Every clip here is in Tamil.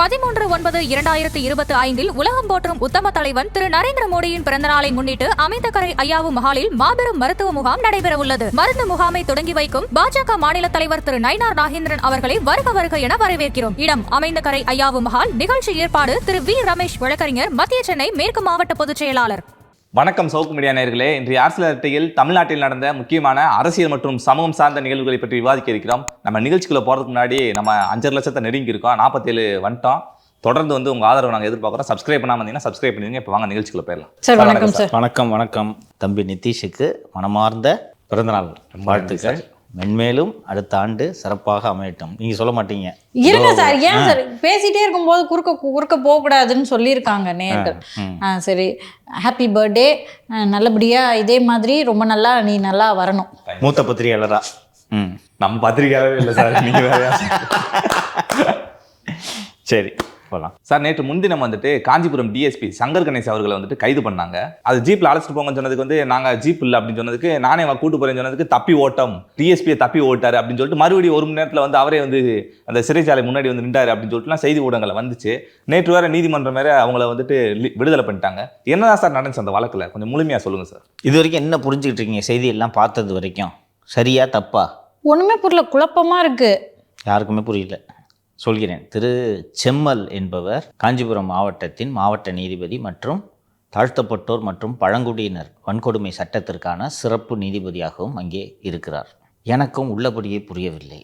13/9/2025 உலகம் போற்றும் உத்தம தலைவன் திரு நரேந்திர மோடியின் பிறந்தநாளை முன்னிட்டு அமைந்தகரை ஐயாவு மஹாலில் மாபெரும் மருத்துவ முகாம் நடைபெறவுள்ளது. மருந்து முகாமை தொடங்கி வைக்கும் பாஜக மாநில தலைவர் திரு நயினார் நாகேந்திரன் அவர்களை வருக வருக என வரவேற்கிறோம். இடம் அமைந்தகரை ஐயாவு மஹால். நிகழ்ச்சி ஏற்பாடு திரு வி ரமேஷ் வழக்கறிஞர், மத்திய சென்னை மேற்கு மாவட்ட பொதுச் செயலாளர். வணக்கம் சவுக்கு மீடியா நேயர்களே. இன்றைய அரசியல் அரட்டையில் தமிழ்நாட்டில் நடந்த முக்கியமான அரசியல் மற்றும் சமூகம் சார்ந்த நிகழ்வுகளை பற்றி விவாதிக்க இருக்கிறோம். நம்ம நிகழ்ச்சிக்குள்ள போறதுக்கு முன்னாடி நம்ம 5 லட்சத்தை நெருங்கி இருக்கோம், 47 வந்துட்டோம். தொடர்ந்து உங்க ஆதரவு நாங்கள் எதிர்பார்க்குறோம். சப்ஸ்கிரைப் பண்ணாம இருந்தீங்கன்னா சப்ஸ்கிரைப் பண்ணிடுங்க. இப்போ வாங்க நிகழ்ச்சிக்குள்ள போயிடலாம். சார் வணக்கம். சார் வணக்கம். தம்பி நிதிஷுக்கு மனமார்ந்த பிறந்தநாள் வாழ்த்துக்கள். மென்மேலும் அடுத்த ஆண்டு சிறப்பாக அமையட்டும். நீங்க சொல்ல மாட்டீங்க இருங்க சார். ஏன் சார் பேசிட்டே இருக்கும்போது குறுக்க போகக்கூடாதுன்னு சொல்லியிருக்காங்க நேர்கள். சரி, ஹாப்பி பர்த்டே. நல்லபடியா இதே மாதிரி ரொம்ப நல்லா நீ நல்லா வரணும். மூத்த பத்திரிகையாளரா? நம்ம பத்திரிகையாளரே இல்லை சார், நீங்க வேற. சரி போகலாம் சார். நேற்று முன்தினம் காஞ்சிபுரம் டிஎஸ்பி சங்கர் கணேஷ் அவர்களை கைது பண்ணாங்க. அது ஜீப்ல அழைச்சிட்டு போங்கன்னு சொன்னதுக்கு நாங்க ஜீப் இல்லை அப்படின்னு சொன்னதுக்கு, நானே கூட்டு போறேன்னு சொன்னதுக்கு தப்பி ஓட்டம், டிஎஸ்பியை தப்பி ஓட்டாரு அப்படின்னு சொல்லிட்டு மறுபடியும் 1 மணி நேரத்தில் அவரே அந்த சிறைச்சாலை முன்னாடி நின்றாரு அப்படின்னு சொல்லிட்டுலாம் செய்தி ஊடகங்களை வந்துச்சு. நேற்று வேற நீதிமன்றம் வேற அவங்கள விடுதலை பண்ணிட்டாங்க. என்னதான் சார் நடந்துச்சு அந்த வழக்குல? கொஞ்சம் முழுமையா சொல்லுங்க சார். இது வரைக்கும் என்ன புரிஞ்சுக்கிட்டு இருக்கீங்க? செய்தியெல்லாம் பார்த்தது வரைக்கும் சரியா தப்பா? ஒண்ணுமே புரியல, குழப்பமா இருக்கு. யாருக்குமே புரியல. சொல்கிறேன். திரு செம்மல் என்பவர் காஞ்சிபுரம் மாவட்டத்தின் மாவட்ட நீதிபதி மற்றும் தாழ்த்தப்பட்டோர் மற்றும் பழங்குடியினர் வன்கொடுமை சட்டத்திற்கான சிறப்பு நீதிபதியாகவும் அங்கே இருக்கிறார். எனக்கும் உள்ளபடியே புரியவில்லை.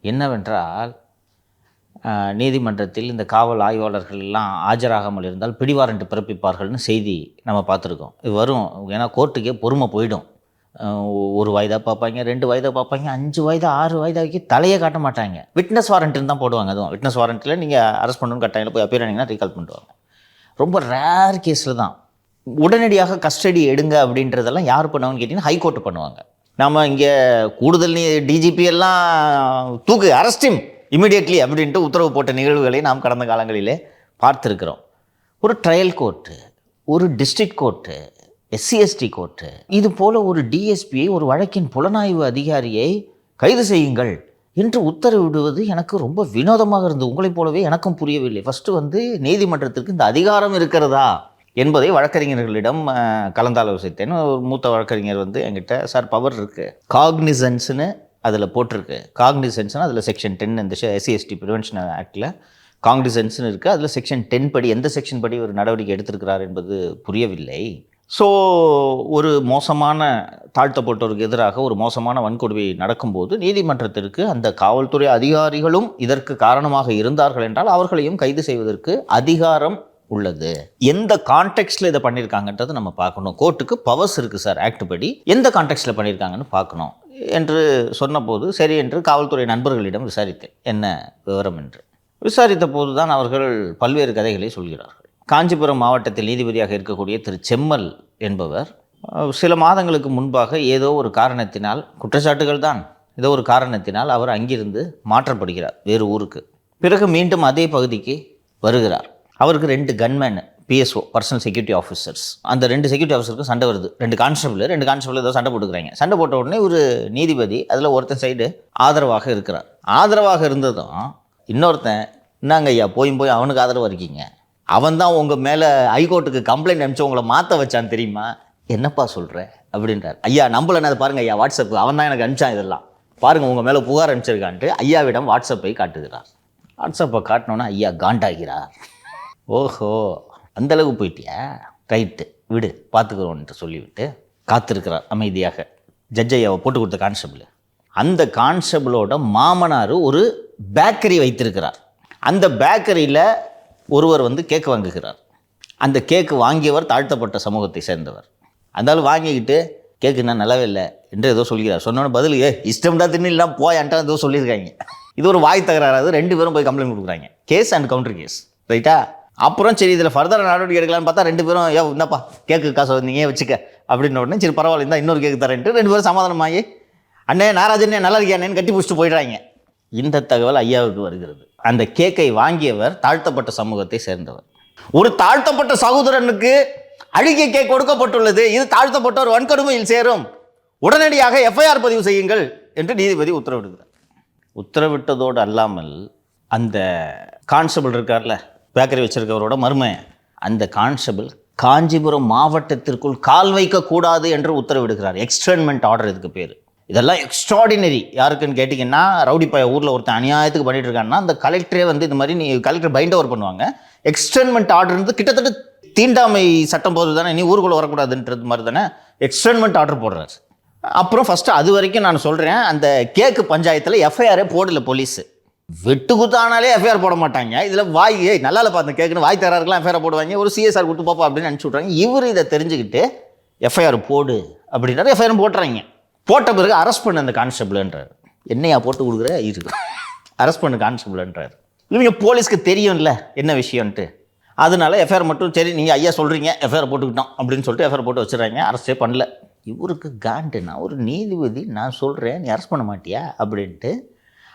என்னவென்றால், நீதிமன்றத்தில் இந்த காவல் ஆய்வாளர்கள் எல்லாம் ஆஜராகாமல் இருந்தால் பிடிவாரண்ட் பிறப்பிப்பார்கள்னு செய்தி நம்ம பார்த்துருக்கோம். இது வரும். ஏன்னா கோர்ட்டுக்கே பொறுமை போயிடும். 1 வாய்தா பார்ப்பாங்க, 2 வாய்தா பார்ப்பாங்க, 5 வாய்தா 6 வாய்தாக்கு தலையே காட்ட மாட்டாங்க. விட்னஸ் வாரண்ட்டுன்னு தான் போடுவாங்க. அதுவும் விட்னஸ் வாரண்ட்டில் நீங்கள் அரெஸ்ட் பண்ணணும்னு கட்டாயம் போய் அப்பீர் ஆனீங்கன்னா ரீகால் பண்ணுவாங்க. ரொம்ப ரேர் கேஸில் தான் உடனடியாக கஸ்டடி எடுங்க அப்படின்றதெல்லாம் யார் பண்ணுவாங்கன்னு கேட்டிங்கன்னா ஹைகோர்ட்டு பண்ணுவாங்க. நம்ம இங்கே கூடுதல் டிஜிபி எல்லாம் தூக்கு அரெஸ்டிம் இமிடியட்லி அப்படின்ட்டு உத்தரவு போட்ட நிகழ்வுகளை நாம் கடந்த காலங்களிலே பார்த்துருக்கிறோம். ஒரு ட்ரையல் கோர்ட்டு, ஒரு டிஸ்ட்ரிக்ட் கோர்ட்டு, SC/ST கோர்ட்டு, இது போல் ஒரு டிஎஸ்பியை, ஒரு வழக்கின் புலனாய்வு அதிகாரியை கைது செய்யுங்கள் என்று உத்தரவிடுவது எனக்கு ரொம்ப வினோதமாக இருந்தது. உங்களைப் போலவே எனக்கும் புரியவில்லை. ஃபஸ்ட்டு நீதிமன்றத்திற்கு இந்த அதிகாரம் இருக்கிறதா என்பதை வழக்கறிஞர்களிடம் கலந்தாலோசித்தேன். ஒரு மூத்த வழக்கறிஞர் என்கிட்ட, சார் பவர் இருக்குது, காக்னிசன்ஸ்னு அதில் போட்டிருக்கு. காக்னிசன்ஸ்னு அதில் செக்ஷன் 10 இந்த SC/ST ப்ரிவென்ஷன் ஆக்டில் காக்னிசன்ஸ்னு இருக்குது. அதில் செக்ஷன் 10 படி எந்த செக்ஷன் படி ஒரு நடவடிக்கை எடுத்திருக்கிறார் என்பது புரியவில்லை. ஸோ ஒரு மோசமான தாழ்த்தப்பட்டோருக்கு எதிராக ஒரு மோசமான வன்கொடுமை நடக்கும்போது நீதிமன்றத்திற்கு அந்த காவல்துறை அதிகாரிகளும் இதற்கு காரணமாக இருந்தார்கள் என்றால் அவர்களையும் கைது செய்வதற்கு அதிகாரம் உள்ளது. எந்த கான்டெக்ஸ்டில் இதை பண்ணியிருக்காங்கன்றது நம்ம பார்க்கணும். கோர்ட்டுக்கு பவர்ஸ் இருக்குது சார் ஆக்ட் படி. எந்த கான்டெக்ஸ்டில் பண்ணியிருக்காங்கன்னு பார்க்கணும் என்று சொன்னபோது சரி என்று காவல்துறை நண்பர்களிடம் விசாரித்தேன் என்ன விவரம் என்று. விசாரித்த போது தான் அவர்கள் பல்வேறு கதைகளை சொல்கிறார்கள். காஞ்சிபுரம் மாவட்டத்தில் நீதிபதியாக இருக்கக்கூடிய திரு செம்மல் என்பவர் சில மாதங்களுக்கு முன்பாக ஏதோ ஒரு காரணத்தினால், குற்றச்சாட்டுகள் தான், ஏதோ ஒரு காரணத்தினால் அவர் அங்கிருந்து மாற்றப்படுகிறார் வேறு ஊருக்கு. பிறகு மீண்டும் அதே பகுதிக்கு வருகிறார். அவருக்கு 2 gunman, PSO personal security officers, அந்த 2 செக்யூரிட்டி ஆஃபீஸருக்கும் சண்டை வருது. 2 கான்ஸ்டபிள் ஏதோ சண்டை போட்டுக்கிறாங்க. சண்டை போட்ட உடனே ஒரு நீதிபதி அதில் ஒருத்தன் சைடு ஆதரவாக இருக்கிறார். ஆதரவாக இருந்ததும் இன்னொருத்தன், என்னங்க ஐயா போய் அவனுக்கு ஆதரவாக இருக்கீங்க, அவன் தான் உங்கள் மேலே ஹைகோர்ட்டுக்கு கம்ப்ளைண்ட் அனுப்பிச்சு உங்களை மாற்ற வச்சான் தெரியுமா? என்னப்பா சொல்கிற அப்படின்றார். ஐயா நம்பலன்னு அதை பாருங்கள் ஐயா, வாட்ஸ்அப் அவன் தான் எனக்கு அனுப்பிச்சான், இதெல்லாம் பாருங்கள் உங்கள் மேலே புகார் அனுப்பிச்சிருக்கான்ட்டு ஐயாவிடம் வாட்ஸ்அப்பை காட்டுகிறார். வாட்ஸ்அப்பை காட்டினோன்னா ஐயா காண்டாகிறார். ஓஹோ அந்தளவுக்கு போயிட்டியா, ரைட்டு விடு பார்த்துக்கிறோன்ட்டு சொல்லிவிட்டு காத்திருக்கிறார் அமைதியாக. ஜட்ஜ் ஐயாவை போட்டு கொடுத்த கான்ஸ்டபிள், அந்த கான்ஸ்டபிளோட மாமனார் ஒரு பேக்கரி வைத்திருக்கிறார். அந்த பேக்கரியில் ஒருவர் கேக்கு வாங்குகிறார். அந்த கேக்கு வாங்கியவர் தாழ்த்தப்பட்ட சமூகத்தை சேர்ந்தவர். அந்தாலும் வாங்கிக்கிட்டு கேக்குன்னா நல்லாவே இல்லை என்று ஏதோ சொல்கிறார். சொன்னோன்னு பதில் இஷ்டம்டா தின்னுலாம் போயான்ட்டா ஏதோ சொல்லியிருக்காங்க. இது ஒரு வாய் தகராறாது. 2 பேரும் போய் கம்ப்ளைண்ட் கொடுக்குறாங்க. கேஸ் அண்ட் கவுண்டர் கேஸ், ரைட்டா? அப்புறம் சரி இதில் ஃபர்தர் நடவடிக்கை எடுக்கலான்னு பார்த்தா 2 பேரும் என்னப்பா கேக்கு காசு நீங்க வச்சுக்க அப்படின்ன உடனே சரி பரவாயில்ல இருந்தால் இன்னொரு கேக்கு தரேன்ட்டு 2 பேரும் சமாதானமாகி அண்ணே நாராஜனே நல்லா இருக்கியானேன்னு கட்டி பிடிச்சிட்டு போயிடுறாங்க. இந்த தகவல் ஐயாவுக்கு வருகிறது. அந்த கேக்கை வாங்கியவர் தாழ்த்தப்பட்ட சமூகத்தை சேர்ந்தவர். ஒரு தாழ்த்தப்பட்ட சகோதரனுக்கு அழுகிய கேக் கொடுக்கப்பட்டுள்ளது, இது தாழ்த்தப்பட்டோர் வன்கொடுமையில் சேரும், உடனடியாக FIR பதிவு செய்யுங்கள் என்று நீதிபதி உத்தரவிடுகிறார். உத்தரவிட்டதோடு அல்லாமல் அந்த கான்ஸ்டபிள் இருக்கார்ல, பேக்கரி வச்சிருக்கவரோட மருமகன், அந்த கான்ஸ்டபிள் காஞ்சிபுரம் மாவட்டத்திற்குள் கால் வைக்கக்கூடாது என்று உத்தரவிடுகிறார். எக்ஸ்டர்ன்மெண்ட் ஆர்டர் இதுக்கு பேர். இதெல்லாம் எக்ஸ்ட்ராடினரி. யாருக்குன்னு கேட்டிங்கன்னா, ரவுடி பைய ஊரில் ஒருத்தன் அநியாயத்துக்கு பண்ணிட்டு இருக்காங்கன்னா அந்த கலெக்டரே வந்து இந்த மாதிரி கலெக்டர் பைண்ட் ஓவர் பண்ணுவாங்க. எக்ஸ்டர்ன்மெண்ட் ஆர்டர் கிட்டத்தட்ட தீண்டாமை சட்டம் போது தானே, நீ ஊருக்குள்ளே வரக்கூடாதுன்றது மாதிரி தானே எக்ஸ்டர்ன்மெண்ட் ஆர்டர் போடுறாரு. அப்புறம் ஃபஸ்ட்டு அது வரைக்கும் நான் சொல்கிறேன், அந்த கேக்கு பஞ்சாயத்தில் எஃப்ஐஆரே போடல போலீஸு. வெட்டு குத்தானாலே எஃப்ஐஆர் போட மாட்டாங்க. இதில் வாய் நல்லா பார்த்து கேட்குன்னு வாய் தராருக்கெல்லாம் எஃப்ஐஆர் போடுவாங்க. ஒரு சிஎஸ்ஆர் கொடுத்து பார்ப்போம் அப்படின்னு அனுப்பிச்சி விட்றாங்க. இவர் இதை தெரிஞ்சுக்கிட்டு எஃப்ஐஆர் போடு அப்படின்றாரு. எஃப்ஐஆர் போட்டுறாங்க. போட்ட பிறகு அரெஸ்ட் பண்ண அந்த கான்ஸ்டபிள்ன்றார். என்னையா போட்டு கொடுக்குற இருக்கு, அரெஸ்ட் பண்ணு கான்ஸ்டபிள்ன்றார். இவங்க போலீஸ்க்கு தெரியும்ல என்ன விஷயம்ன்ட்டு. அதனால எஃப்ஐஆர் மட்டும் சரி நீங்கள் ஐயா சொல்கிறீங்க எஃப்ஐஆர் போட்டுக்கிட்டோம் அப்படின்னு சொல்லிட்டு எஃப்ஐஆர் போட்டு வச்சுறாங்க. அரெஸ்டே பண்ணல. இவருக்கு காண்டு, நான் ஒரு நீதிபதி, நான் சொல்கிறேன் நீ அரெஸ்ட் பண்ண மாட்டியா அப்படின்ட்டு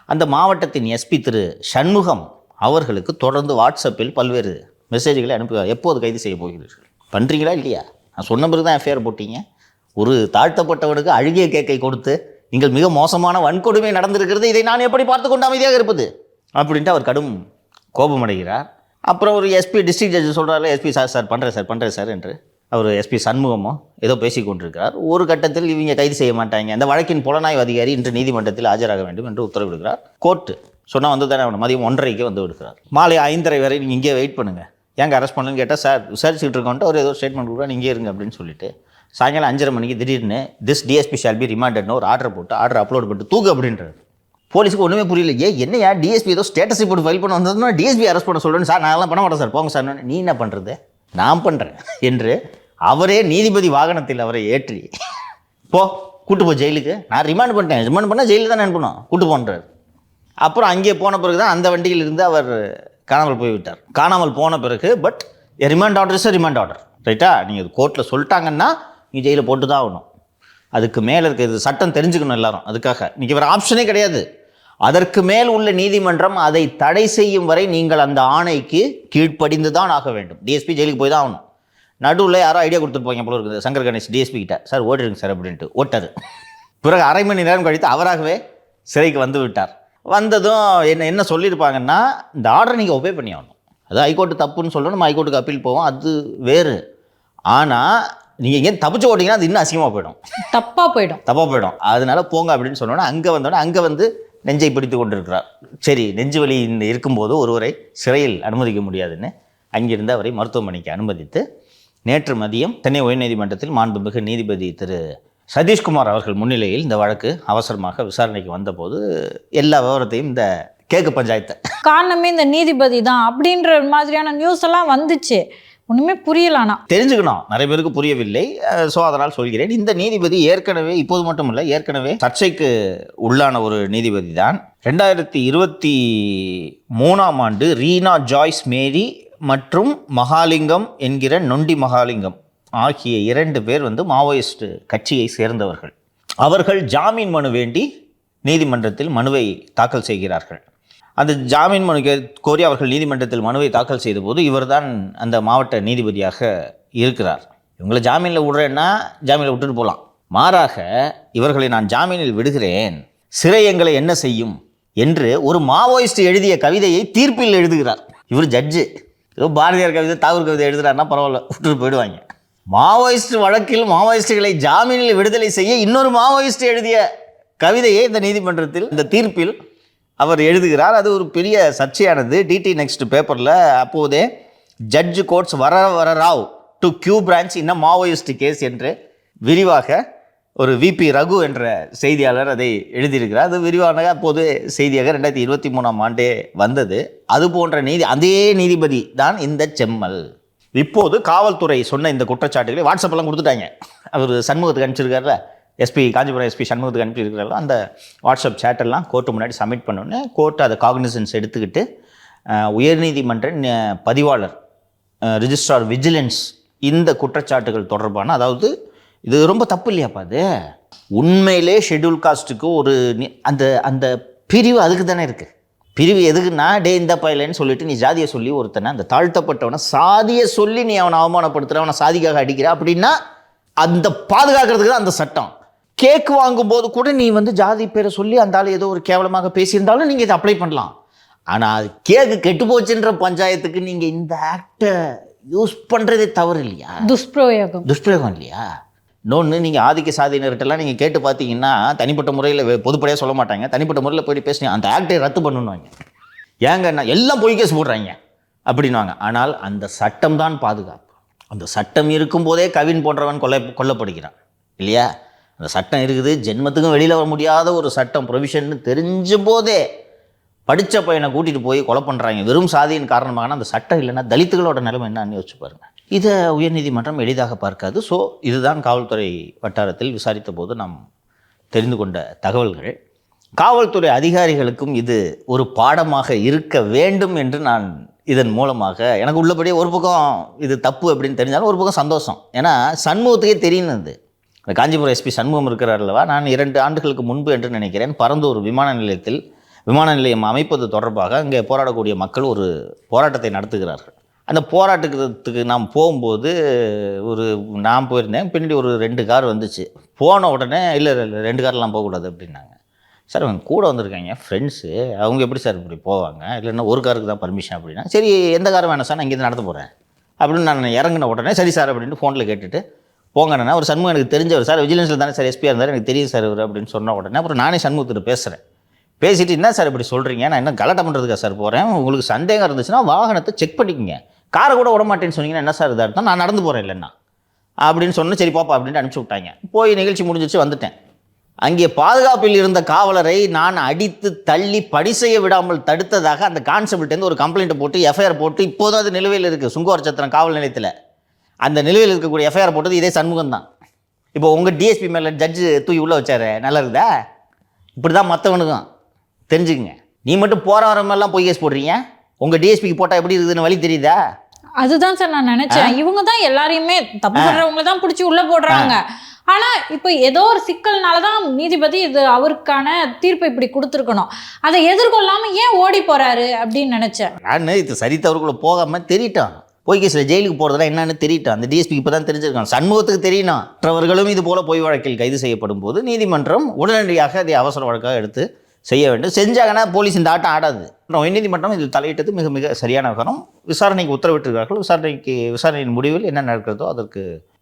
அந்த மாவட்டத்தின் எஸ்பி திரு சண்முகம் அவர்களுக்கு தொடர்ந்து வாட்ஸ்அப்பில் பல்வேறு மெசேஜ்களை அனுப்புவார். எப்போது கைது செய்ய போகிறீர்கள், பண்ணுறீங்களா இல்லையா, நான் சொன்ன பிறகு தான் எஃப்ஐஆர் போட்டீங்க, ஒரு தாழ்த்தப்பட்டவனுக்கு அழுகிய கேக்கை கொடுத்து நீங்கள் மிக மோசமான வன்கொடுமை நடந்திருக்கிறது, இதை நான் எப்படி பார்த்து கொண்டு அமைதியாக இருப்பது அப்படின்ட்டு அவர் கடும் கோபமடைகிறார். அப்புறம் ஒரு எஸ்பி டிஸ்ட்ரிக்ட் ஜட்ஜ் சொல்கிறாரு, எஸ்பி சார் பண்ணுறேன் சார் என்று அவர் எஸ்பி சண்முகமோ ஏதோ பேசி கொண்டிருக்கிறார். ஒரு கட்டத்தில் இவங்க கைது செய்ய மாட்டாங்க, அந்த வழக்கின் புலனாய்வு அதிகாரி இன்று நீதிமன்றத்தில் ஆஜராக வேண்டும் என்று உத்தரவிடுகிறார். கோர்ட்டு சொன்னால் வந்து தானே அவனை மதியம் 1:30 வந்து விடுகிறார். மாலை 5:30 வரை நீங்கள் இங்கே வெயிட் பண்ணுங்கள், ஏங்க அரெஸ்ட் பண்ணலன்னு கேட்டால் சார் விசாரிச்சுட்டு இருக்கோன்ட்டு அவர் ஏதோ ஸ்டேட்மெண்ட் கொடுக்குறா, இங்கே இருங்க அப்படின்னு சொல்லிட்டு சாயங்காலம் 5:30 மணிக்கு திடீர்னு திஸ் டிஎஸ்பி ஷால் பி ரிமாண்டட்னு ஒரு ஆர்டர் போட்டு ஆர்டர் அப்லோட் பண்ணிட்டு தூக்கு அப்படின்றாரு. போலீஸுக்கு ஒன்றுமே புரியல. என்னையா டிஎஸ்பி ஏதோ ஸ்டேட்டஸ் ரிப்போர்ட் ஃபைல் பண்ண வந்ததுன்னா டிஎஸ்பி அரெஸ்ட் பண்ண சொல்கிறேன்னு சார், நான் எல்லாம் பண்ண மாட்டேன் சார், போங்க சார். நீ என்ன பண்ணுறது, நான் பண்ணுறேன் என்று அவரே நீதிபதி வாகனத்தில் அவரை ஏற்றி கூட்டு போ ஜெயிலுக்கு, நான் ரிமாண்ட் பண்ணிட்டேன், ரிமாண்ட் பண்ணால் ஜெயிலில் தான் அனுப்பணும், கூட்டு போன்றார். அப்புறம் அங்கே போன பிறகு தான் அந்த வண்டியில் இருந்து அவர் காணாமல் போய்விட்டார். காணாமல் போன பிறகு but remand order is remand order, ரைட்டா, நீங்கள் கோர்ட்டில் சொல்லிட்டாங்கன்னா நீங்கள் ஜெயிலில் போட்டு தான் ஆகணும். அதுக்கு மேலே இருக்கிறது சட்டம் தெரிஞ்சுக்கணும் எல்லாரும். அதுக்காக நீங்கள் வேறு ஆப்ஷனே கிடையாது. அதற்கு மேல் உள்ள நீதிமன்றம் அதை தடை செய்யும் வரை நீங்கள் அந்த ஆணைக்கு கீழ்ப்படிந்து தான் ஆக வேண்டும். டிஎஸ்பி ஜெயிலுக்கு போய் தான் ஆகணும். நடுவில் யாரோ ஐடியா கொடுத்துருப்பாங்க போல இருக்குது சங்கர் கணேஷ் டிஎஸ்பி கிட்ட, சார் ஓட்டிடுங்க சார் அப்படின்ட்டு ஓட்டார். பிறகு அரை மணி நேரம் கழித்து அவராகவே சிறைக்கு வந்து விட்டார். வந்ததும் என்ன சொல்லியிருப்பாங்கன்னா, இந்த ஆர்டரை நீங்கள் ஒபே பண்ணி ஆகணும். அது ஹைகோர்ட்டு தப்புன்னு சொல்லணும், நம்ம ஹைகோர்ட்டுக்கு அப்பீல் போவோம், அது வேறு. ஆனால் நீங்கள் எங்கேயும் தப்பிச்சு ஓட்டிங்கன்னா அது இன்னும் அசிங்கமாக போயிடும், தப்பாக போயிடும். அதனால போங்க அப்படின்னு சொன்னோன்னா அங்கே வந்து நெஞ்சை பிடித்து கொண்டிருக்கிறார். சரி, நெஞ்சு வலி இருக்கும்போது ஒருவரை சிறையில் அனுமதிக்க முடியாதுன்னு அங்கிருந்து அவரை மருத்துவமனைக்கு அனுமதித்து நேற்று மதியம் சென்னை உயர்நீதிமன்றத்தில் மாண்புமிகு நீதிபதி திரு சதீஷ்குமார் அவர்கள் முன்னிலையில் இந்த வழக்கு அவசரமாக விசாரணைக்கு வந்தபோது எல்லா விவரத்தையும் இந்த கேக்கு பஞ்சாயத்தை காரணமே இந்த நீதிபதி தான் அப்படின்ற மாதிரியான நியூஸ் எல்லாம் வந்துச்சு. ஒன்றுமே புரியலானா தெரிஞ்சுக்கணும், நிறைய பேருக்கு புரியவில்லை. ஸோ அதனால் சொல்கிறேன், இந்த நீதிபதி ஏற்கனவே இப்போது மட்டும் இல்லை, ஏற்கனவே சர்ச்சைக்கு உள்ளான ஒரு நீதிபதி தான். 2023ஆம் ஆண்டு ரீனா ஜாய்ஸ் மேரி மற்றும் மகாலிங்கம் என்கிற நொண்டி மகாலிங்கம் ஆகிய 2 பேர் வந்து மாவோயிஸ்ட் கட்சியை சேர்ந்தவர்கள். அவர்கள் ஜாமீன் மனு வேண்டி நீதிமன்றத்தில் மனுவை தாக்கல் செய்கிறார்கள். அந்த ஜாமீன் மனு கோரி அவர்கள் நீதிமன்றத்தில் மனுவை தாக்கல் செய்தபோது இவர்தான் அந்த மாவட்ட நீதிபதியாக இருக்கிறார். இவங்களை ஜாமீனில் விடுறேன்னா ஜாமீனில் விட்டுட்டு போகலாம், மாறாக இவர்களை நான் ஜாமீனில் விடுகிறேன், சிறை எங்களை என்ன செய்யும் என்று ஒரு மாவோயிஸ்ட் எழுதிய கவிதையை தீர்ப்பில் எழுதுகிறார். இவர் ஜட்ஜு. ஏதோ பாரதியார் கவிதை தாகூர் கவிதை எழுதுறாருன்னா பரவாயில்ல, விட்டுட்டு போயிடுவாங்க. மாவோயிஸ்ட் வழக்கில் மாவோயிஸ்டுகளை ஜாமீனில் விடுதலை செய்ய இன்னொரு மாவோயிஸ்ட் எழுதிய கவிதையை இந்த நீதிமன்றத்தில் இந்த தீர்ப்பில் அவர் எழுதுகிறார். அது ஒரு பெரிய சர்ச்சையானது. டிடி நெக்ஸ்ட் பேப்பரில் அப்போதே ஜட்ஜ் கோர்ட்ஸ் Vara Rao to Q branch in Maoist case என்று விரிவாக ஒரு விபி ரகு என்ற செய்தியாளர் அதை எழுதியிருக்கிறார். அது விரிவான அப்போது செய்தியாக 2023ஆம் ஆண்டே வந்தது. அது போன்ற அதே நீதிபதி தான் இந்த செம்மல். இப்போது காவல்துறை சொன்ன இந்த குற்றச்சாட்டுகளை வாட்ஸ்அப்பெல்லாம் கொடுத்துட்டாங்க. அவர் சண்முகத்துக்கு அனுப்பிச்சிருக்காருல, காஞ்சிபுரம் எஸ்பி சண்முகத்துக்கு அனுப்பிச்சிருக்கிறாரோ அந்த வாட்ஸ்அப் சேட்டெல்லாம் கோர்ட்டு முன்னாடி சப்மிட் பண்ணோன்னே கோர்ட்டு அதை காக்னிசன்ஸ் எடுத்துக்கிட்டு உயர்நீதிமன்ற பதிவாளர் ரிஜிஸ்ட்ரார் விஜிலன்ஸ் இந்த குற்றச்சாட்டுகள் தொடர்பான, அதாவது இது ரொம்ப தப்பு இல்லையாப்பா, அது உண்மையிலே ஷெட்யூல் காஸ்ட்டுக்கு ஒரு அந்த பிரிவு அதுக்கு தானே இருக்குது. பிரிவு எதுக்குன்னா, இந்த பையலன்னு சொல்லிட்டு நீ ஜாதியை சொல்லி ஒருத்தனை, அந்த தாழ்த்தப்பட்டவனை சாதியை சொல்லி நீ அவனை அவமானப்படுத்துகிற, அவனை சாதிக்காக அடிக்கிற அப்படின்னா அந்த பாதுகாக்கிறதுக்கு தான் அந்த சட்டம். கேக்கு வாங்கும்போது கூட நீ வந்து ஜாதி பேரை சொல்லி அந்த ஆள் ஏதோ ஒரு கேவலமாக பேசியிருந்தாலும் நீங்கள் இதை அப்ளை பண்ணலாம். ஆனால் கேக்கு கெட்டு போச்சுன்ற பஞ்சாயத்துக்கு நீங்கள் இந்த ஆக்டை யூஸ் பண்ணுறதே தவறு இல்லையா? துஷ்பிரயோகம் இல்லையா? இன்னொன்று, நீங்கள் ஆதிக்க சாதியினர்கிட்டலாம் நீங்கள் கேட்டு பார்த்தீங்கன்னா தனிப்பட்ட முறையில் பொதுப்படையாக சொல்ல மாட்டாங்க. தனிப்பட்ட முறையில் போயிட்டு பேசுனீங்க அந்த ஆக்டை ரத்து பண்ணணுவாங்க. ஏங்கன்னா எல்லாம் பொய் கேஸ் போடுறாங்க அப்படின்வாங்க. ஆனால் அந்த சட்டம் தான் பாதுகாப்பு. அந்த சட்டம் இருக்கும்போதே கவின் போன்றவன் கொல்லப்படுகிறான் இல்லையா? அந்த சட்டம் இருக்குது, ஜென்மத்துக்கும் வெளியில் வர முடியாத ஒரு சட்டம் ப்ரொவிஷன் தெரிஞ்ச போதே படித்த பையனை கூட்டிகிட்டு போய் கொலை பண்ணுறாங்க வெறும் சாதியின் காரணமாக. அந்த சட்டம் இல்லைன்னா தலித்துகளோட நிலைமை என்னன்னு யோசிச்சு பாருங்கள். இதை உயர்நீதிமன்றம் எளிதாக பார்க்காது. ஸோ இதுதான் காவல்துறை வட்டாரத்தில் விசாரித்த போது நாம் தெரிந்து கொண்ட தகவல்கள். காவல்துறை அதிகாரிகளுக்கும் இது ஒரு பாடமாக இருக்க வேண்டும் என்று நான் இதன் மூலமாக எனக்கு உள்ளபடியே ஒரு பக்கம் இது தப்பு அப்படின்னு தெரிஞ்சாலும் ஒரு பக்கம் சந்தோஷம். ஏன்னா சண்முகத்துக்கே தெரியுது. இந்த காஞ்சிபுரம் எஸ்பி சண்முகம் இருக்கிறார் அல்லவா, நான் 2 ஆண்டுகளுக்கு முன்பு என்று நினைக்கிறேன் பரந்தூர் விமான நிலையம் அமைப்பது தொடர்பாக அங்கே போராடக்கூடிய மக்கள் ஒரு போராட்டத்தை நடத்துகிறார்கள். அந்த போராட்டத்துக்கு நாம் போகும்போது நான் போயிருந்தேன். பின்னாடி ஒரு 2 கார் வந்துச்சு. போன உடனே இல்லை 2 கார்லாம் போகக்கூடாது அப்படின்னாங்க. சார் அவங்க கூட வந்திருக்காங்க ஃப்ரெண்ட்ஸு, அவங்க எப்படி சார் இப்படி போவாங்க, இல்லைன்னா ஒரு காருக்கு தான் பர்மிஷன் அப்படின்னா, சரி எந்த காரும் வேணாம் சார் நான் இங்கேருந்து நடத்த போகிறேன் அப்படின்னு நான் இறங்கின உடனே சரி சார் அப்படின்ட்டு ஃபோனில் கேட்டுட்டு போங்கண்ணா. ஒரு சண்முகம் எனக்கு தெரிஞ்சவர் சார், விஜிலன்ஸில் தானே சார் எஸ்பியாக இருந்தார், எனக்கு தெரியும் சார் இவர் அப்படின்னு சொன்ன உடனே அப்புறம் நானே சண்முகத்திட்ட பேசுகிறேன். பேசிட்டு என்ன சார் இப்படி சொல்கிறீங்க, நான் என்ன கலட்டம் பண்ணுறதுக்கா சார் போகிறேன், உங்களுக்கு சந்தேகம் இருந்துச்சுன்னா வாகனத்தை செக் பண்ணிக்கோங்க, காரை கூட விட மாட்டேன்னு சொன்னீங்கன்னா என்ன சார் இதாக இருந்தால் நான் நடந்து போகிறேன் இல்லைன்னா அப்படின்னு சொன்னால் சரி பாப்பா அப்படின்ட்டு அனுப்பிச்சி விட்டாங்க. போய் நிகழ்ச்சி முடிஞ்சிச்சு வந்துட்டேன். அங்கே பாதுகாப்பில் இருந்த காவலரை நான் அடித்து தள்ளி படி செய்ய விடாமல் தடுத்ததாக அந்த கான்ஸ்டபிள்கிட்டேருந்து ஒரு கம்ப்ளைண்ட்டை போட்டு எஃப்ஐஆர் போட்டு இப்போதும் அது நிலுவையில் இருக்குது சுங்குவார் சத்திரம் காவல் நிலையத்தில். அந்த நிலுவையில் இருக்கக்கூடிய எஃப்ஐஆர் போட்டது இதே சண்முகம் தான். இப்போ உங்கள் டிஎஸ்பி மேலே ஜட்ஜு தூக்கி உள்ளே வச்சாரு, நல்லா இருக்குதா? இப்படி தான் மற்றவனுக்கும் தெரிஞ்சுக்குங்க. நீ மட்டும் போகிற வரமெல்லாம் போய் கேஸ் போடுறீங்க, உங்கள் டிஎஸ்பிக்கு போட்டால் எப்படி இருக்குதுன்னு வழி தெரியுதா? அதுதான் சார் நான் நினைச்சேன். இவங்க தான் எல்லாரையுமே தப்பு பண்றவங்க தான் பிடிச்சி உள்ள போடுறாங்க. ஆனா இப்போ ஏதோ ஒரு சிக்கல்னாலதான் நீதிபதி இது அவருக்கான தீர்ப்பை இப்படி கொடுத்துருக்கணும். அதை எதிர்கொள்ளாம ஏன் ஓடி போறாரு அப்படின்னு நினைச்சேன். நான் இது சரி தவறுக்குள்ள போகாம தெரியிட்டான். போய் கேஸில் ஜெயிலுக்கு போகிறதெல்லாம் என்னன்னு தெரியிட்டான். அந்த டிஎஸ்பிக்கு இப்போ தான் தெரிஞ்சிருக்கான். சண்முகத்துக்கு தெரியணும். மற்றவர்களும் இது போல பொய் வழக்கில் கைது செய்யப்படும் போது நீதிமன்றம் உடனடியாக அதை அவசர வழக்காக எடுத்து செய்ய வேண்டும். செஞ்சாங்கன்னா போலீஸ் இந்த ஆட்டம் ஆடாது. உயர்நீதிமன்றம் இதில் தலையிட்டது மிக மிக சரியான காரணம். விசாரணைக்கு உத்தரவிட்டிருக்கிறார்கள். விசாரணையின் முடிவில் என்ன நடக்கிறதோ அதற்கு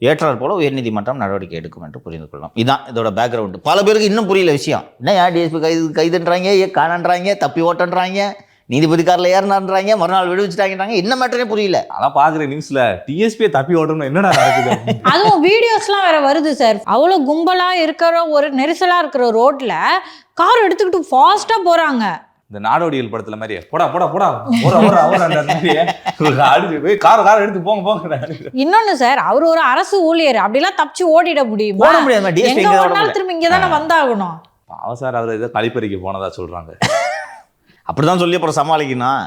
ஏற்றாற் போல உயர்நீதிமன்றம் நடவடிக்கை எடுக்கும் என்று புரிந்து கொள்ளலாம். இதுதான் இதோட பேக்ரவுண்டு. பல பேருக்கு இன்னும் புரியல விஷயம். என்ன யார் டிஎஸ்பி கைதுன்றாங்க, காணன்றாங்க, தப்பி ஓட்டன்றாங்க, நீதிபதி காரில் ஏறினான்றாங்க, மறுநாள் விடுவிச்சிட்டாங்கன்றாங்க. என்ன மேட்டரே புரியல. அதான் பார்க்குற நியூஸ்ல டிஎஸ்பியை தப்பி ஓட்டணும் என்னடா நடக்குது. அதுவும் வீடியோஸ்லாம் வேற வருது சார். அவ்வளோ கும்பலா இருக்கிற ஒரு நெரிசலா இருக்கிற ரோட்ல கார் எடுத்துக்கிட்டு ஃபாஸ்டா போறாங்க. இந்த நாடோடிகள் படத்துல மாதிரியே போடா போடா போடா கார் எடுத்து போங்க போங்க. இன்னொன்னு சார், அவர் ஒரு அரசு ஊழியர், அப்படிலாம் தப்பிச்சு ஓடிட முடியுமா? எங்க ஓடினாலும் திரும்ப இங்கதானே வந்தாகணும். சார் அவர் ஏதோ கழிப்பறைக்கு போனதா சொல்றாங்க. அப்படிதான் சொல்லி அப்புறம் சமாளிக்கணும்.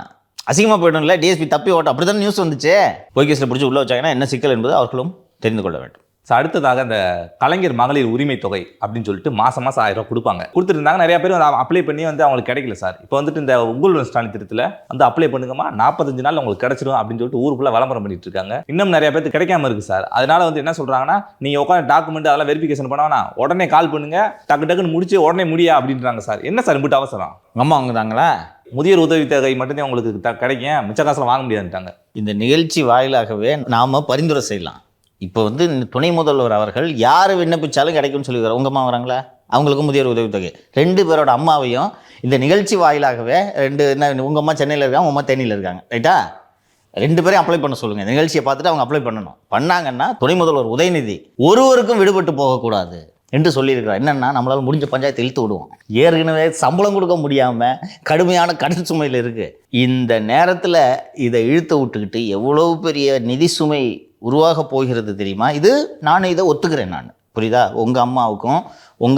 அசிங்கமாக போய்டும்ல டிஎஸ்பி தப்பி ஓட்டம். அப்படி தான் நியூஸ் வந்துச்சு. போய் கேஸில் பிடிச்சி உள்ளே வச்சாங்கன்னா என்ன சிக்கல் என்பது அவர்களும் தெரிந்து கொள்ள வேண்டும். ஸோ அடுத்ததாக இந்த கலைஞர் மகளிர் உரிமை தொகை அப்படின்னு சொல்லிட்டு மாதம் 1000 ரூபா கொடுப்பாங்க. கொடுத்துருந்தாங்க. நிறைய பேர் வந்து அப்ளை பண்ணி வந்து அவங்களுக்கு கிடைக்கல சார். இப்போ வந்துட்டு இந்த உங்கள் ஸ்டாலின் திட்டத்தில் வந்து அப்ளை பண்ணுங்கம்மா 45 நாள் உங்களுக்கு கிடைச்சிடும் அப்படின்னு சொல்லிட்டு ஊருக்குள்ள விளம்பரம் பண்ணிட்டு இருக்காங்க. இன்னும் நிறைய பேருக்கு கிடைக்காம இருக்கு சார். அதனால வந்து என்ன சொல்றாங்கன்னா, நீங்க உட்காந்து டாக்குமெண்ட் அதெல்லாம் வெரிஃபிகேஷன் பண்ணா உடனே கால் பண்ணுங்க, டக்கு டக்குன்னு முடிச்சு உடனே முடியா அப்படின்றாங்க சார். என்ன சார் இப்படி அவசரம்? அம்மா வாங்குதாங்களா? முதியோர் உதவி தொகை மட்டும்தான் உங்களுக்கு கிடைக்கும், மிச்ச காசுல வாங்க முடியாதுட்டாங்க. இந்த நிகழ்ச்சி வாயிலாகவே நாம பரிந்துரை செய்யலாம். இப்போ வந்து துணை முதல்வர் அவர்கள் யார் விண்ணப்பிச்சாலும் கிடைக்கும்னு சொல்லிடுறாரு. உங்கள் அம்மா வராங்களா, அவங்களுக்கும் முதியோர் உதவித்தொகை. 2 பேரோட அம்மாவையும் இந்த நிகழ்ச்சி வாயிலாகவே என்ன உங்கள் அம்மா சென்னையில் இருக்காங்க, உங்கள் அம்மா தேனியில் இருக்காங்க, ரைட்டா? 2 பேரையும் அப்ளை பண்ண சொல்லுங்கள். நிகழ்ச்சியை பார்த்துட்டு அவங்க அப்ளை பண்ணணும். பண்ணாங்கன்னா துணை முதல்வர் உதயநிதி ஒருவருக்கும் விடுபட்டு போகக்கூடாது என்று சொல்லியிருக்கிறார். என்னென்னா, நம்மளால் முடிஞ்ச பஞ்சாயத்து இழுத்து விடுவோம். ஏற்கனவே சம்பளம் கொடுக்க முடியாமல் கடுமையான கடன் சுமையில் இருக்குது. இந்த நேரத்தில் இதை இழுத்து விட்டுக்கிட்டு எவ்வளோ பெரிய நிதி சுமை உருவாக போகிறது தெரியுமா? இது நான் இதை ஒத்துக்கிறேன். நான் புரியுதா? உங்கள்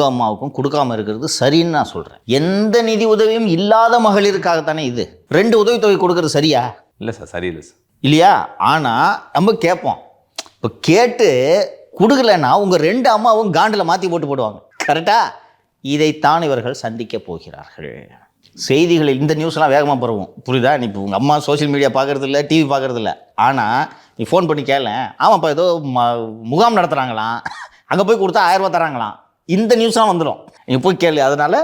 அம்மாவுக்கும் கொடுக்காமல் இருக்கிறது சரின்னு நான் சொல்கிறேன். எந்த நிதி உதவியும் இல்லாத மகளிருக்காகத்தானே இது. 2 உதவித்தொகை கொடுக்கறது சரியா? இல்லை சார், சரியில்லை சார். இல்லையா? ஆனால் நம்ம கேட்போம். இப்போ கேட்டு கொடுக்கலன்னா உங்கள் 2 அம்மாவும் காண்டில் மாற்றி போடுவாங்க. கரெக்டா? இதைத்தான் இவர்கள் சந்திக்க போகிறார்கள். செய்திகளில் இந்த நியூஸ்லாம் வேகமாக பரவும். புரியுதா? நீ இப்போ உங்கள் அம்மா சோஷியல் மீடியா பார்க்குறது இல்லை, டிவி பார்க்குறது இல்லை. ஆனால் நீ ஃபோன் பண்ணி கேள, ஆமாப்பா ஏதோ முகாம் நடத்துகிறாங்களாம், அங்கே போய் கொடுத்தா 1000 ரூபா தராங்களாம். இந்த நியூஸ்லாம் வந்துடும். நீங்கள் போய் கேளு. அதனால்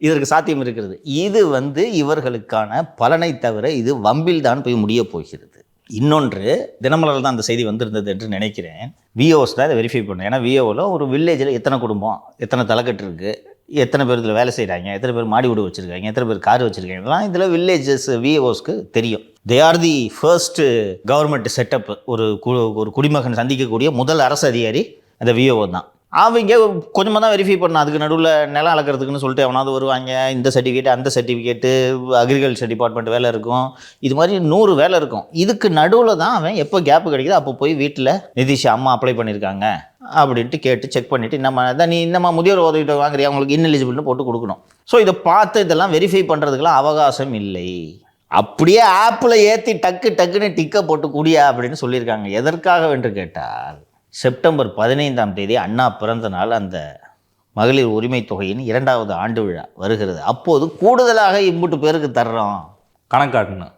இதற்கு சாத்தியம் இருக்கிறது. இது இவர்களுக்கான பலனை தவிர இது வம்பில் தான் போய் முடிய போகிறது. இன்னொன்று, தினமலரில் தான் அந்த செய்தி வந்திருந்தது என்று நினைக்கிறேன். விஓஸ் தான் இதை வெரிஃபை பண்ணேன். ஏன்னா விஓவில் ஒரு வில்லேஜில் எத்தனை குடும்பம், எத்தனை தலைக்கட்டு இருக்குது, எத்தனை பேர் இதில் வேலை செய்கிறாங்க, எத்தனை பேர் மாடி வீடு வச்சுருக்காங்க, எத்தனை பேர் கார் வச்சுருக்காங்கலாம் இதில் வில்லேஜஸ் விஓஸ்க்கு தெரியும். They are the first government setup. ஒரு குடிமகன் சந்திக்கக்கூடிய முதல் அரசு அதிகாரி அந்த விஓ தான். அவங்க கொஞ்சமாக தான் வெரிஃபை பண்ணணும். அதுக்கு நடுவில் நிலம் அளக்கிறதுக்குன்னு சொல்லிட்டு எவனாவது வருவாங்க. இந்த சர்டிஃபிகேட்டு அந்த சர்டிஃபிகேட்டு, அக்ரிகல்ச்சர் டிபார்ட்மெண்ட் வேலை இருக்கும், இது மாதிரி 100 வேலை இருக்கும். இதுக்கு நடுவில் தான் அவன் எப்போ கேப்பு கிடைக்குதோ அப்போ போய் வீட்டில் நிதிஷ் அம்மா அப்ளை பண்ணியிருக்காங்க அப்படின்ட்டு கேட்டு செக் பண்ணிவிட்டு நீ இன்னமா முதியோர் உதவிட்டு வாங்குறியா, அவங்களுக்கு இன்எலிஜிபிள்னு போட்டு கொடுக்கணும். ஸோ இதை பார்த்து இதெல்லாம் வெரிஃபை பண்ணுறதுக்கெல்லாம் அவகாசம் இல்லை. அப்படியே ஆப்பில் ஏற்றி டக்குன்னு டிக்கை போட்டு கூடியா அப்படின்னு சொல்லியிருக்காங்க. எதற்காக என்று கேட்டால், செப்டம்பர் 15ஆம் தேதி அண்ணா பிறந்த நாள், அந்த மகளிர் உரிமை தொகையின் 2வது ஆண்டு விழா வருகிறது. அப்போது கூடுதலாக இம்புட்டு பேருக்கு தர்றோம், கணக்காட்டணும்.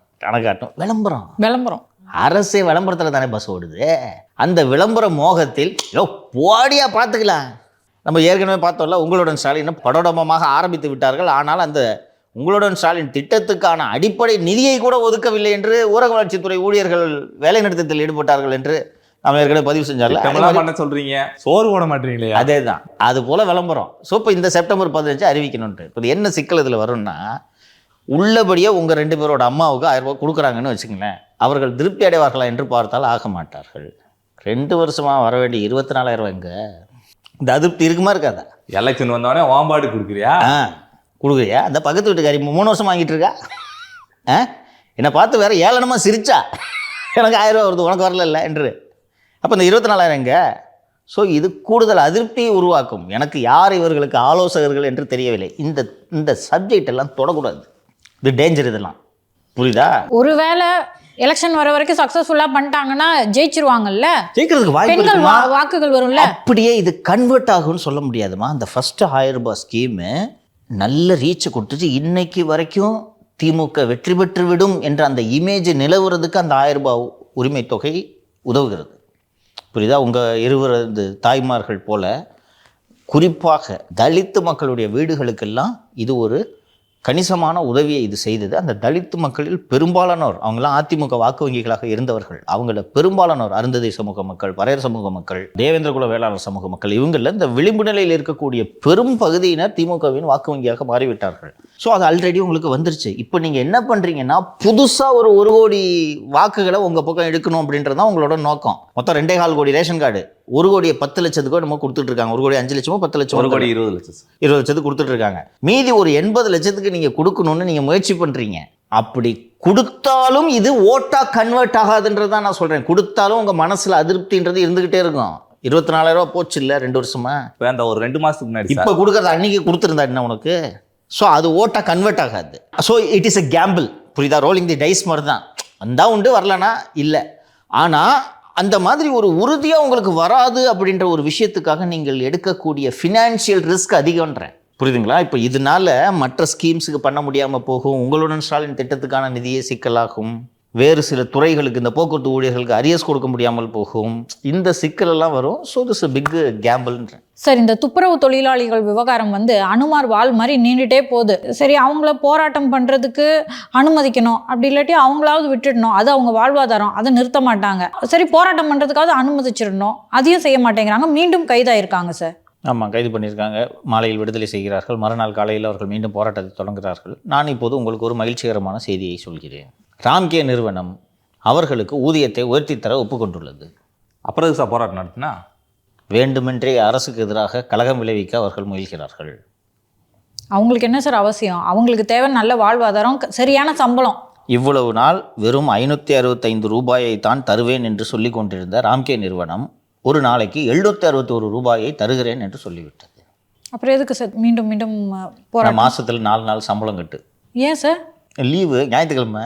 விளம்பரம் அரசே விளம்பரத்தில் தானே பஸ் ஓடுது. அந்த விளம்பர மோகத்தில் போடியா பார்த்துக்கலாம். நம்ம ஏற்கனவே பார்த்தோம்ல, உங்களுடன் ஸ்டாலின் படோடமாக ஆரம்பித்து விட்டார்கள். ஆனால் அந்த உங்களுடன் ஸ்டாலின் திட்டத்துக்கான அடிப்படை நிதியை கூட ஒதுக்கவில்லை என்று ஊரக வளர்ச்சித்துறை ஊழியர்கள் வேலை நிறுத்தத்தில் ஈடுபட்டார்கள் என்று நம்ம ஏற்கனவே பதிவு செஞ்சால சொல்றீங்க, சோறு போட மாட்டீங்களே. அதே தான், அது போல விளம்பரம். ஸோ இப்போ இந்த செப்டம்பர் 15 அறிவிக்கணும்ட்டு. இப்போ என்ன சிக்கல் இதில் வரும்னா, உள்ளபடியே உங்கள் 2 பேரோட அம்மாவுக்கு 1000 ரூபாய் கொடுக்குறாங்கன்னு வச்சுங்களேன், அவர்கள் திருப்தி அடைவார்களா என்று பார்த்தால் ஆக மாட்டார்கள். 2 வருஷமாக வர வேண்டிய 24,000 ரூபாய் எங்க? இந்த அதிருப்தி இருக்குமா இருக்காதா? எலெக்ஷன் வந்தோடனே வாம்பாடு கொடுக்குறியா? அந்த பக்கத்து வீட்டுக்காரி 3 வருஷம் வாங்கிட்டு இருக்கா. என்னை பார்த்து வேற ஏளனமாக சிரிச்சா, எனக்கு 1000 ரூபா வருது உனக்கு வரல என்று. அப்போ இந்த 24,000 எங்க? ஸோ இது கூடுதல் அதிருப்தியை உருவாக்கும். எனக்கு யார் இவர்களுக்கு ஆலோசகர்கள் என்று தெரியவில்லை. இந்த சப்ஜெக்ட் எல்லாம் தொடக்கூடாது. இது டேஞ்சர். இதெல்லாம் புரியுதா? ஒருவேளை எலெக்ஷன் வர வரைக்கும் சக்ஸஸ்ஃபுல்லாக பண்ணிட்டாங்கன்னா ஜெயிச்சிருவாங்கல்ல, ஜெயிக்கிறதுக்கு வாய்ப்பு, வாக்குகள் வரும்ல. அப்படியே இது கன்வெர்ட் ஆகும்னு சொல்ல முடியாதுமா. அந்த ஃபர்ஸ்ட் 1000 ரூபாய் ஸ்கீமு நல்ல ரீச் கொடுத்துச்சு. இன்னைக்கு வரைக்கும் திமுக வெற்றி பெற்று விடும் என்ற அந்த இமேஜ் நிலவுறதுக்கு அந்த 1000 ரூபாய் உரிமை தொகை உதவுகிறது. புரியுதா? உங்கள் 20 தாய்மார்கள் போல குறிப்பாக தலித்து மக்களுடைய வீடுகளுக்கெல்லாம் இது ஒரு கணிசமான உதவியை இது செய்தது. அந்த தலித்து மக்களில் பெரும்பாலானோர், அவங்களாம் அதிமுக வாக்கு வங்கிகளாக இருந்தவர்கள், அவங்கள பெரும்பாலானோர் அருந்ததி சமூக மக்கள், பறையர் சமூக மக்கள், தேவேந்திர குல வேளாளர் சமூக மக்கள், இவங்களில் இந்த விளிம்பு நிலையில் இருக்கக்கூடிய பெரும் பகுதியினர் திமுகவின் வாக்கு வங்கியாக மாறிவிட்டார்கள். ஸோ அது ஆல்ரெடி உங்களுக்கு வந்துருச்சு. இப்போ நீங்கள் என்ன பண்ணுறீங்கன்னா, புதுசாக ஒரு 1 கோடி வாக்குகளை உங்கள் பக்கம் எடுக்கணும் அப்படின்றது தான் உங்களோட நோக்கம். மொத்தம் 2.25 கோடி ரேஷன் கார்டு, 1 கோடியை 10 லட்சத்துக்கோ நம்ம கொடுத்துட்டு இருக்காங்க. 1 கோடி 5 லட்சமோ 10 லட்சம், 1 கோடி 20 லட்சத்துக்கு கொடுத்துட்டு இருக்காங்க. மீதி ஒரு 80 லட்சத்துக்கு நீங்கள் கொடுக்கணும்னு நீங்கள் முயற்சி பண்ணுறீங்க. அப்படி கொடுத்தாலும் இது ஓட்டா கன்வெர்ட் ஆகாதுன்றது தான் நான் சொல்கிறேன். கொடுத்தாலும் உங்கள் மனசில் அதிருப்தின்றது இருந்துக்கிட்டே இருக்கும். 24,000 ரூபா போச்சு இல்லை 2 வருஷமா? அந்த ஒரு 2 மாதத்துக்கு முன்னாடி இப்போ கொடுக்குறது அன்னைக்கு கொடுத்துருந்தா என்ன உனக்கு? ஸோ அது ஓட்டா கன்வெர்ட் ஆகாது. So it is a Gamble. புரியுதா? ரோலிங் தி டைஸ் மாதிரி தான். வந்தால் உண்டு, வரலனா இல்லை. ஆனால் அந்த மாதிரி ஒரு உறுதியாக உங்களுக்கு வராது அப்படின்ற ஒரு விஷயத்துக்காக நீங்கள் எடுக்கக்கூடிய ஃபினான்ஷியல் ரிஸ்க் அதிகம்ன்றேன். புரியுதுங்களா? இப்போ இதனால மற்ற ஸ்கீம்ஸுக்கு பண்ண முடியாமல் போகும், உங்களுடன் ஸ்டாலின் திட்டத்துக்கான நிதியே சிக்கலாகும், வேறு சில துறைகளுக்கு, இந்த போக்குவரத்து ஊழியர்களுக்கு அரியர்ஸ் கொடுக்க முடியாமல் போகும், இந்த சிக்கல் எல்லாம் வரும். ஸோ திஸ் இஸ் பிக் கேம்பிள்ன்றேன். சார், இந்த துப்புரவு தொழிலாளிகள் விவகாரம் அனுமார் வால் மாதிரி நீண்டுட்டே போகுது. சரி, அவங்கள போராட்டம் பண்ணுறதுக்கு அனுமதிக்கணும், அப்படி இல்லாட்டி அவங்களாவது விட்டுடணும், அது அவங்க வாழ்வாதாரம், அதை நிறுத்த மாட்டாங்க. சரி, போராட்டம் பண்ணுறதுக்காவது அனுமதிச்சிடணும், அதையும் செய்ய மாட்டேங்கிறாங்க. மீண்டும் கைதாயிருக்காங்க சார். ஆமாம், கைது பண்ணியிருக்காங்க. மாலையில் விடுதலை செய்கிறார்கள். மறுநாள் காலையில் அவர்கள் மீண்டும் போராட்டத்தை தொடங்குகிறார்கள். நான் இப்போது உங்களுக்கு ஒரு மகிழ்ச்சிகரமான செய்தியை சொல்கிறேன். ராம்கே நிறுவனம் அவர்களுக்கு ஊதியத்தை உயர்த்தி தர ஒப்புக்கொண்டுள்ளது. அப்புறம் சார் போராட்டம் நடத்தினா வேண்டுமென்றே அரசுக்கு எதிராக கலகம் விளைவிக்க அவர்கள் முயல்கிறார்கள். அவங்களுக்கு என்ன சார் அவசியம்? அவங்களுக்கு தேவை நல்ல வாழ்வாதாரம், சரியான சம்பளம். இவ்வளவு நாள் வெறும் 565 ரூபாயை தான் தருவேன் என்று சொல்லி கொண்டிருந்த ராம்கே நிறுவனம் ஒரு நாளைக்கு 761 ரூபாயை தருகிறேன் என்று சொல்லிவிட்டது. அப்புறம் எதுக்கு சார் மீண்டும் மீண்டும் போராட்டம்? மாதத்தில் 4 நாள் சம்பளம் கட்டு. ஏன் சார்? லீவு, ஞாயிற்றுக்கிழமை.